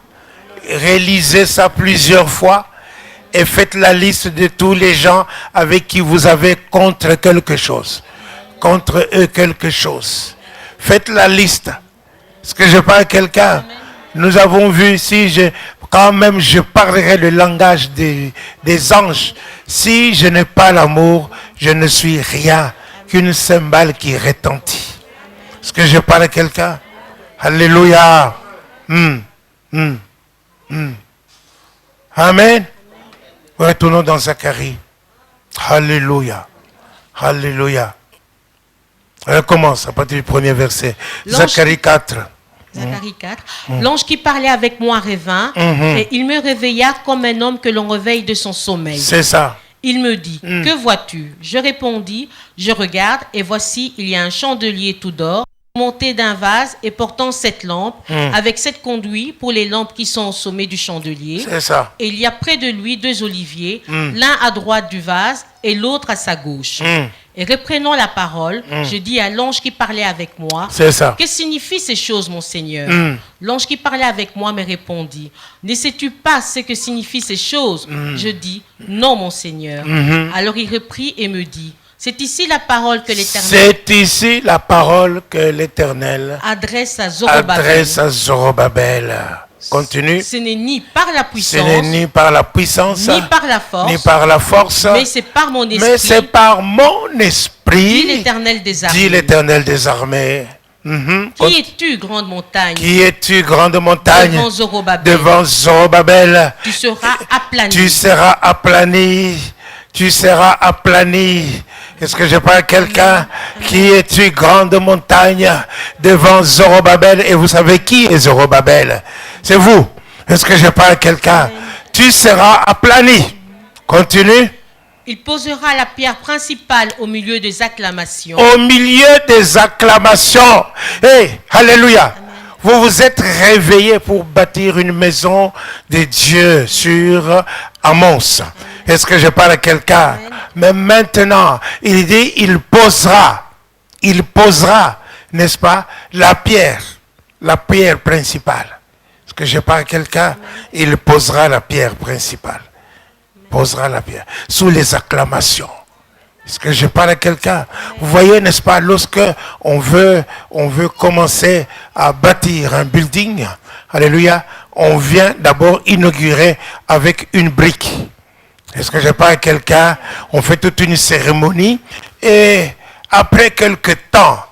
réalisez ça plusieurs fois et faites la liste de tous les gens avec qui vous avez contre quelque chose. Contre eux quelque chose. Faites la liste. Est-ce que je parle à quelqu'un? Nous avons vu ici, quand même je parlerai le langage des anges. Si je n'ai pas l'amour, je ne suis rien qu'une cymbale qui retentit. Est-ce que je parle à quelqu'un? Alléluia. Amen. Retournons dans Zacharie. Alléluia. Alléluia. On commence à partir du premier verset. Zacharie 4. Zacharie 4. L'ange qui parlait avec moi revint, et il me réveilla comme un homme que l'on réveille de son sommeil. C'est ça. Il me dit, que vois-tu? Je répondis, je regarde, et voici, il y a un chandelier tout d'or, monté d'un vase et portant 7 lampes, avec 7 conduits pour les lampes qui sont au sommet du chandelier. C'est ça. Et il y a près de lui 2 oliviers, l'un à droite du vase et l'autre à sa gauche. Et reprenant la parole, je dis à l'ange qui parlait avec moi, c'est ça. Que signifient ces choses, mon Seigneur? L'ange qui parlait avec moi me répondit, ne sais-tu pas ce que signifient ces choses? Je dis, non, mon Seigneur. Alors il reprit et me dit, c'est ici la parole que l'Éternel... C'est ici la parole que l'Éternel adresse à Zorobabel. Continue. Ce n'est ni par la puissance, ce n'est ni par la puissance, ni par la force, ni par la force, mais c'est par mon esprit. Mais c'est par mon esprit, dit l'Éternel des armées. Dit l'Éternel des armées. Qui es-tu, grande montagne? Qui es-tu, grande montagne? Devant Zorobabel. Tu seras aplani. Tu seras aplani. Tu seras aplani. Est-ce que je parle à quelqu'un? Qui es-tu, grande montagne, devant Zorobabel? Et vous savez qui est Zorobabel? C'est vous. Est-ce que je parle à quelqu'un? Tu seras aplani. Continue. Il posera la pierre principale au milieu des acclamations. Au milieu des acclamations. Hey, alléluia. Amen. Vous vous êtes réveillés pour bâtir une maison de Dieu sur Amos. Est-ce que je parle à quelqu'un? Mais maintenant, il dit, il posera, n'est-ce pas, la pierre principale. Est-ce que je parle à quelqu'un? Il posera la pierre principale. Posera la pierre sous les acclamations. Est-ce que je parle à quelqu'un? Vous voyez, n'est-ce pas, lorsque on veut commencer à bâtir un building, alléluia, on vient d'abord inaugurer avec une brique. Est-ce que je parle à quelqu'un? On fait toute une cérémonie et après quelques temps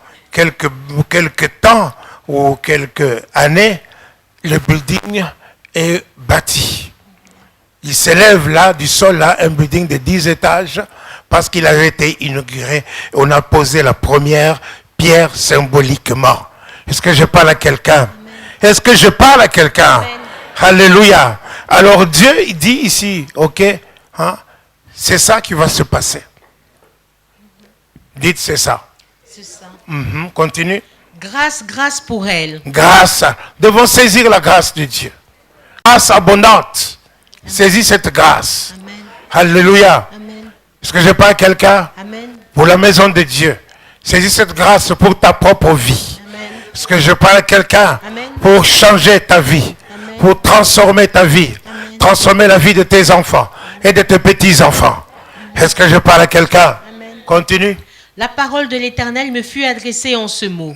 ou quelques années, le building est bâti. Il s'élève là, du sol là, un building de 10 étages parce qu'il avait été inauguré. On a posé la première pierre symboliquement. Est-ce que je parle à quelqu'un? Est-ce que je parle à quelqu'un? Alléluia. Alors Dieu il dit ici, ok, hein, c'est ça qui va se passer. Dites c'est ça. C'est ça. Continue. Grâce pour elle. Grâce. Devons saisir la grâce de Dieu. Grâce abondante. Saisis cette grâce. Amen. Alléluia. Amen. Est-ce que je parle à quelqu'un? Pour la maison de Dieu. Saisis cette grâce pour ta propre vie. Amen. Est-ce que je parle à quelqu'un? Pour changer ta vie. Amen. Pour transformer ta vie. Amen. Transformer la vie de tes enfants et de tes petits-enfants. Est-ce que je parle à quelqu'un? Continue. La parole de l'Éternel me fut adressée en ce mot.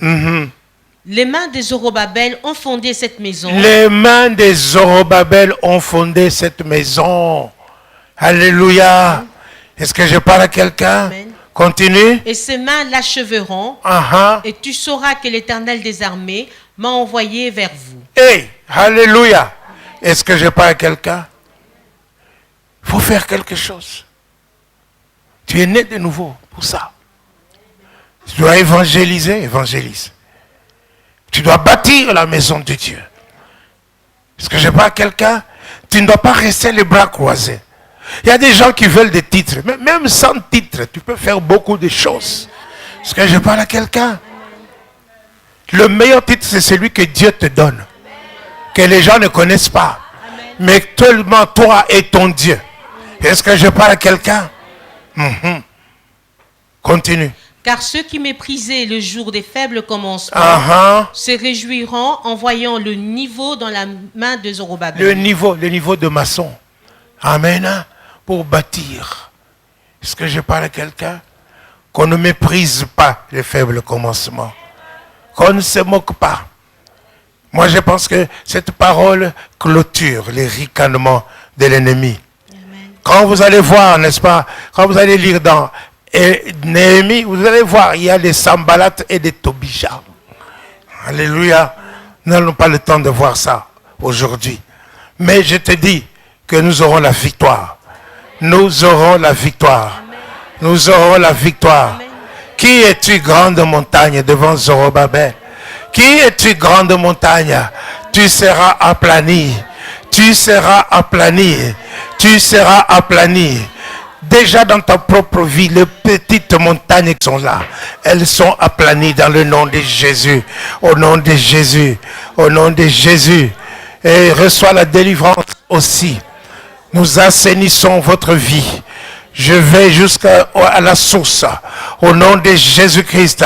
Les mains des Zorobabel ont fondé cette maison. Les mains des Zorobabel ont fondé cette maison. Alléluia. Est-ce que je parle à quelqu'un? Continue. Et ces mains l'achèveront. Et tu sauras que l'Éternel des armées m'a envoyé vers vous. Hey, alléluia. Est-ce que je parle à quelqu'un? Il faut faire quelque chose. Tu es né de nouveau pour ça. Tu dois évangéliser, évangélise. Tu dois bâtir la maison de Dieu. Est-ce que je parle à quelqu'un? Tu ne dois pas rester les bras croisés. Il y a des gens qui veulent des titres. Mais même sans titre, tu peux faire beaucoup de choses. Est-ce que je parle à quelqu'un? Le meilleur titre, c'est celui que Dieu te donne. Que les gens ne connaissent pas. Mais tellement toi et ton Dieu. Est-ce que je parle à quelqu'un? Continue. Car ceux qui méprisaient le jour des faibles commencements se réjouiront en voyant le niveau dans la main de Zorobabel. Le niveau de maçon. Amen. Pour bâtir. Est-ce que je parle à quelqu'un? Qu'on ne méprise pas les faibles commencements. Qu'on ne se moque pas. Moi, je pense que cette parole clôture les ricanements de l'ennemi. Quand vous allez voir, n'est-ce pas, quand vous allez lire dans Néhémie, vous allez voir, il y a des Sambalat et des Tobija. Alléluia. Nous n'avons pas le temps de voir ça aujourd'hui. Mais je te dis que nous aurons la victoire. Nous aurons la victoire. Nous aurons la victoire. Amen. Qui es-tu, grande montagne, devant Zorobabel? Qui es-tu, grande montagne? Tu seras aplani. Tu seras aplani. Tu seras aplani. Déjà dans ta propre vie, les petites montagnes qui sont là, elles sont aplanies dans le nom de Jésus. Au nom de Jésus. Au nom de Jésus. Et reçois la délivrance aussi. Nous assainissons votre vie. Je vais jusqu'à la source. Au nom de Jésus-Christ,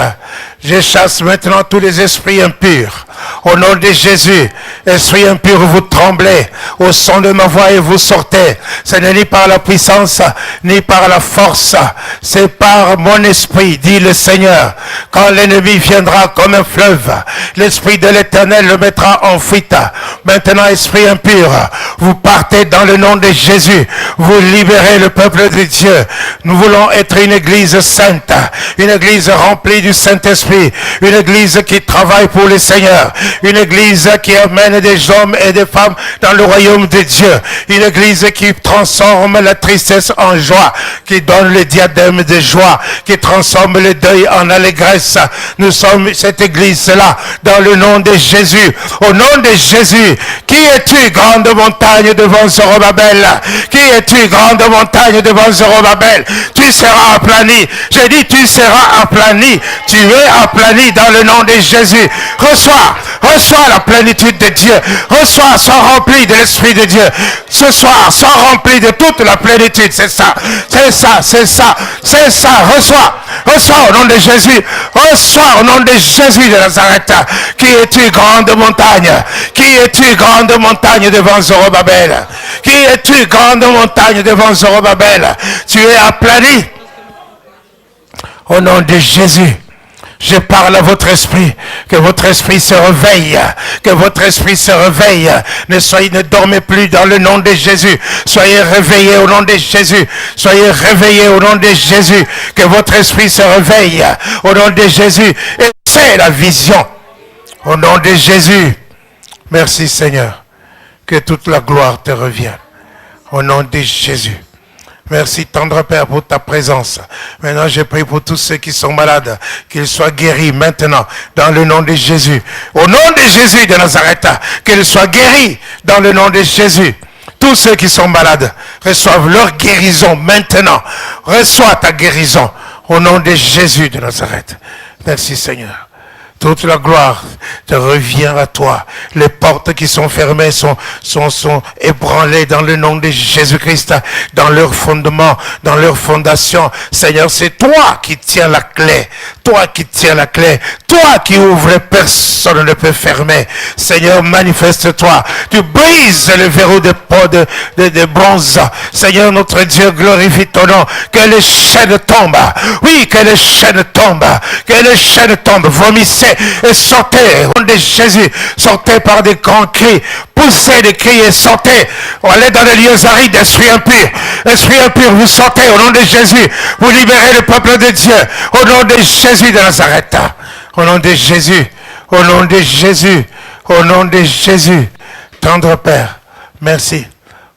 je chasse maintenant tous les esprits impurs. Au nom de Jésus, esprit impur, vous tremblez. Au son de ma voix et vous sortez. Ce n'est ni par la puissance, ni par la force. C'est par mon esprit, dit le Seigneur. Quand l'ennemi viendra comme un fleuve, l'esprit de l'Éternel le mettra en fuite. Maintenant, esprit impur, vous partez dans le nom de Jésus. Vous libérez le peuple de Dieu. Nous voulons être une église sainte, une église remplie du Saint-Esprit, une église qui travaille pour le Seigneur, une église qui amène des hommes et des femmes dans le royaume de Dieu, une église qui transforme la tristesse en joie, qui donne le diadème de joie, qui transforme le deuil en allégresse. Nous sommes cette église-là dans le nom de Jésus. Au nom de Jésus, qui es-tu, grande montagne devant Zorobabel? Qui es-tu, grande montagne devant Zorobabel? Tu seras aplani. J'ai dit tu seras aplani. Tu es aplani dans le nom de Jésus. Reçois la plénitude de Dieu. Reçois, sois rempli de l'Esprit de Dieu. Ce soir, sois rempli de toute la plénitude. C'est ça. Reçois au nom de Jésus. Reçois au nom de Jésus de Nazareth. Qui es-tu, grande montagne? Qui es-tu, grande montagne devant Zorobabel? Qui es-tu, grande montagne devant Zorobabel? Tu es aplani. Au nom de Jésus. Je parle à votre esprit, que votre esprit se réveille, que votre esprit se réveille. Ne dormez plus dans le nom de Jésus. Soyez réveillés au nom de Jésus. Soyez réveillés au nom de Jésus. Que votre esprit se réveille au nom de Jésus. Et c'est la vision. Au nom de Jésus. Merci Seigneur. Que toute la gloire te revienne. Au nom de Jésus. Merci tendre Père pour ta présence. Maintenant je prie pour tous ceux qui sont malades, qu'ils soient guéris maintenant dans le nom de Jésus. Au nom de Jésus de Nazareth, qu'ils soient guéris dans le nom de Jésus. Tous ceux qui sont malades reçoivent leur guérison maintenant. Reçois ta guérison au nom de Jésus de Nazareth. Merci Seigneur. Toute la gloire te revient à toi. Les portes qui sont fermées sont ébranlées dans le nom de Jésus-Christ, dans leur fondement, dans leur fondation. Seigneur, c'est toi qui tiens la clé. Toi qui tiens la clé. Toi qui ouvres, personne ne peut fermer. Seigneur, manifeste-toi. Tu brises le verrou de bronze. Seigneur, notre Dieu, glorifie ton nom. Que les chaînes tombent. Oui, que les chaînes tombent. Que les chaînes tombent. Vomissez et sortez au nom de Jésus. Sortez par des grands cris. Poussez des cris et sortez. Allez dans les lieux arides, esprit impur. Esprit impur, vous sortez au nom de Jésus. Vous libérez le peuple de Dieu. Au nom de Jésus de Nazareth. Au nom de Jésus. Au nom de Jésus. Au nom de Jésus. Tendre Père, merci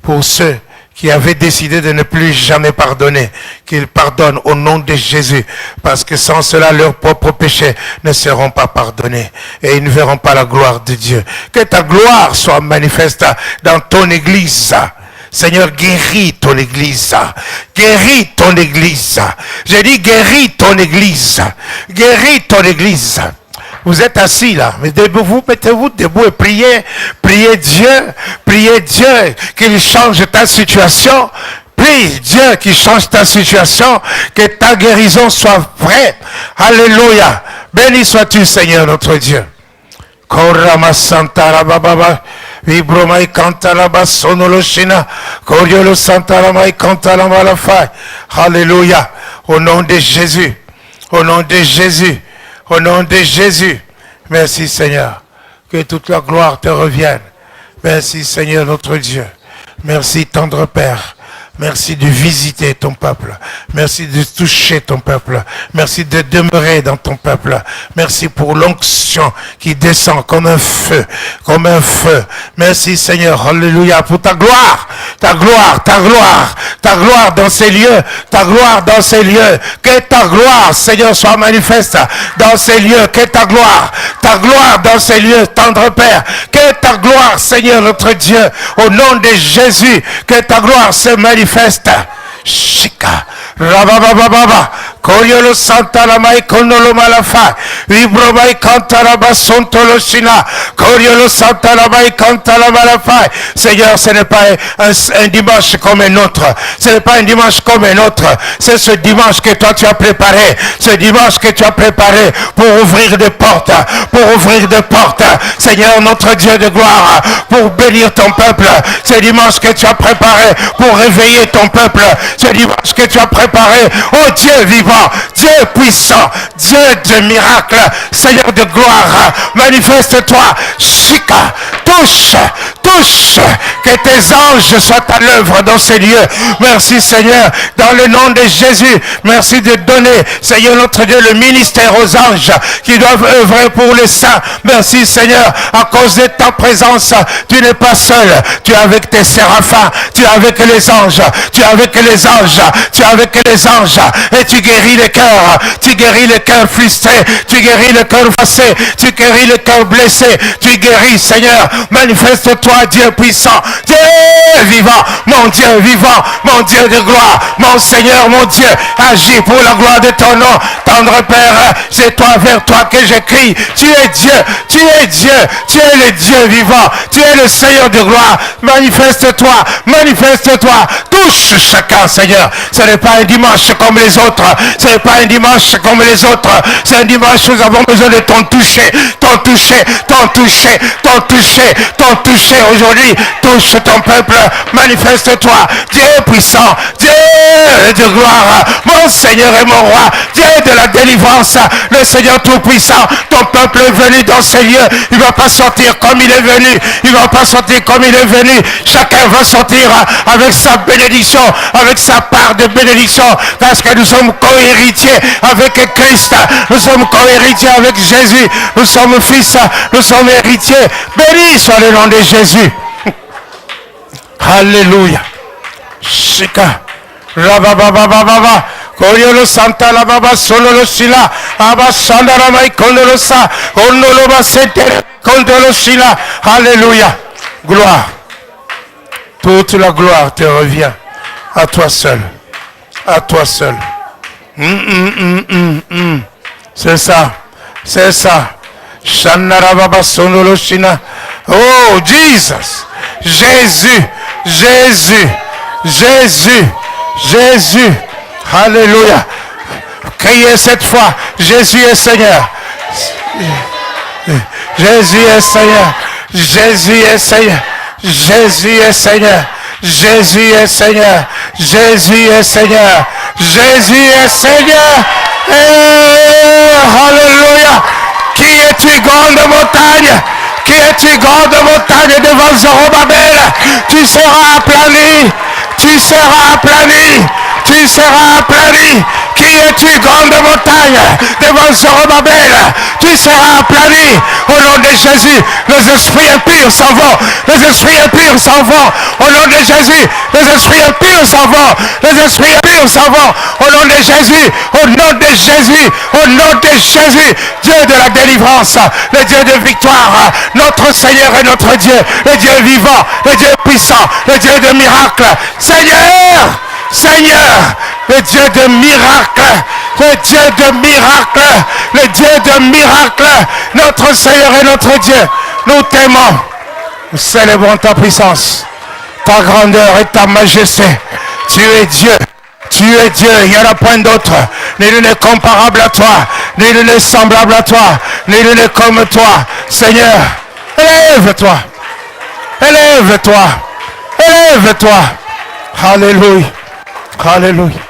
pour ceux qui avaient décidé de ne plus jamais pardonner, qu'ils pardonnent au nom de Jésus, parce que sans cela, leurs propres péchés ne seront pas pardonnés et ils ne verront pas la gloire de Dieu. Que ta gloire soit manifeste dans ton Église. Seigneur, guéris ton Église. Guéris ton Église. J'ai dit guéris ton Église. Guéris ton Église. Vous êtes assis là, mais vous mettez-vous debout et priez Dieu qu'il change ta situation. Prie Dieu qu'il change ta situation, que ta guérison soit vraie. Alléluia. Béni sois-tu Seigneur notre Dieu. Korama Santara Baba, Vibromai Kantalaba Sonoloshina, Koriolo Santaramai Kantalama la faille. Alléluia. Au nom de Jésus. Au nom de Jésus. Au nom de Jésus, merci Seigneur, que toute la gloire te revienne. Merci Seigneur notre Dieu. Merci tendre Père. Merci de visiter ton peuple. Merci de toucher ton peuple. Merci de demeurer dans ton peuple. Merci pour l'onction qui descend comme un feu. Comme un feu. Merci Seigneur. Alléluia. Pour ta gloire. Ta gloire. Ta gloire. Ta gloire dans ces lieux. Ta gloire dans ces lieux. Que ta gloire, Seigneur, soit manifeste dans ces lieux. Que ta gloire dans ces lieux, tendre Père. Que ta gloire, Seigneur, notre Dieu, au nom de Jésus, que ta gloire se manifeste. Shika Rabababa Koyolo Santa Lamai Konolo Malafa Vibrobai Kantaraba Sontolo Shina Koyolo Santa Lamai Kantala Malafa. Seigneur, ce n'est pas un dimanche comme un autre. Ce n'est pas un dimanche comme un autre. C'est ce dimanche que toi tu as préparé. Ce dimanche que tu as préparé pour ouvrir des portes. Pour ouvrir des portes. Seigneur, notre Dieu de gloire, pour bénir ton peuple. Ce dimanche que tu as préparé pour réveiller ton peuple. Ce dimanche que tu as préparé, oh Dieu vivant, Dieu puissant, Dieu de miracles, Seigneur de gloire, manifeste-toi, Shika, touche, que tes anges soient à l'œuvre dans ces lieux. Merci Seigneur, dans le nom de Jésus, merci de donner, Seigneur notre Dieu, le ministère aux anges qui doivent œuvrer pour les saints. Merci Seigneur, à cause de ta présence, tu n'es pas seul, tu es avec tes séraphins, tu es avec les anges, tu es avec les anges, tu es avec les anges, et tu guéris les cœurs, tu guéris les cœurs frustrés, tu guéris le cœur fâché, tu guéris le cœur blessé, tu guéris Seigneur, manifeste-toi Dieu puissant, Dieu vivant, mon Dieu vivant, mon Dieu de gloire, mon Seigneur, mon Dieu, agis pour la gloire de ton nom, tendre Père, c'est toi vers toi que je crie, tu es Dieu, tu es Dieu, tu es le Dieu vivant, tu es le Seigneur de gloire, manifeste-toi, touche chacun Seigneur, ce n'est pas un dimanche comme les autres, ce n'est pas un dimanche comme les autres, c'est un dimanche où nous avons besoin de ton toucher aujourd'hui, touche ton peuple, manifeste-toi, Dieu puissant, Dieu de gloire, mon Seigneur et mon roi, Dieu de la délivrance, le Seigneur tout-puissant, ton peuple est venu dans ces lieux, il ne va pas sortir comme il est venu, chacun va sortir avec sa bénédiction, avec sa part de bénédiction, parce que nous sommes co-héritiers avec Christ, nous sommes co-héritiers avec Jésus, nous sommes fils, nous sommes héritiers, béni soit le nom de Jésus. Alléluia. Shika Rabababababa Koyolo Santa la Baba Solo Sila Aba Sandara Mai Kondolo Sa Kondolo Basete Kondolo Sila. Alléluia. Gloire. Toute la gloire te revient à toi seul. À toi seul. C'est ça. C'est ça. Shandara Baba Solo Shina. Oh Jesus. Jésus, alléluia. Criez cette fois, Jésus est Seigneur. Jésus est Seigneur. Jésus est Seigneur. Jésus est Seigneur. Jésus est Seigneur. Jésus est Seigneur. Jésus est Seigneur. Alléluia. Qui es-tu, grande montagne? Qui es-tu, grande montagne devant Zorobabel? Tu seras aplani. Tu seras aplani. Tu seras aplani. Qui es-tu, grande montagne, devant Zorobabel? Tu seras aplani au nom de Jésus. Les esprits impurs s'en vont. Les esprits impurs s'en vont. Au nom de Jésus. Les esprits impurs s'en vont. Les esprits impurs s'en vont. Au nom de Jésus. Au nom de Jésus. Au nom de Jésus. Dieu de la délivrance. Le Dieu de victoire. Notre Seigneur et notre Dieu. Le Dieu vivant. Le Dieu puissant. Le Dieu de miracles. Seigneur. Seigneur, le Dieu de miracles, le Dieu de miracles, le Dieu de miracles, notre Seigneur et notre Dieu, nous t'aimons, nous célébrons ta puissance, ta grandeur et ta majesté. Tu es Dieu, il n'y en a point d'autre, nul n'est comparable à toi, nul n'est semblable à toi, nul n'est comme toi. Seigneur, élève-toi, élève-toi, élève-toi. Alléluia. Hallelujah.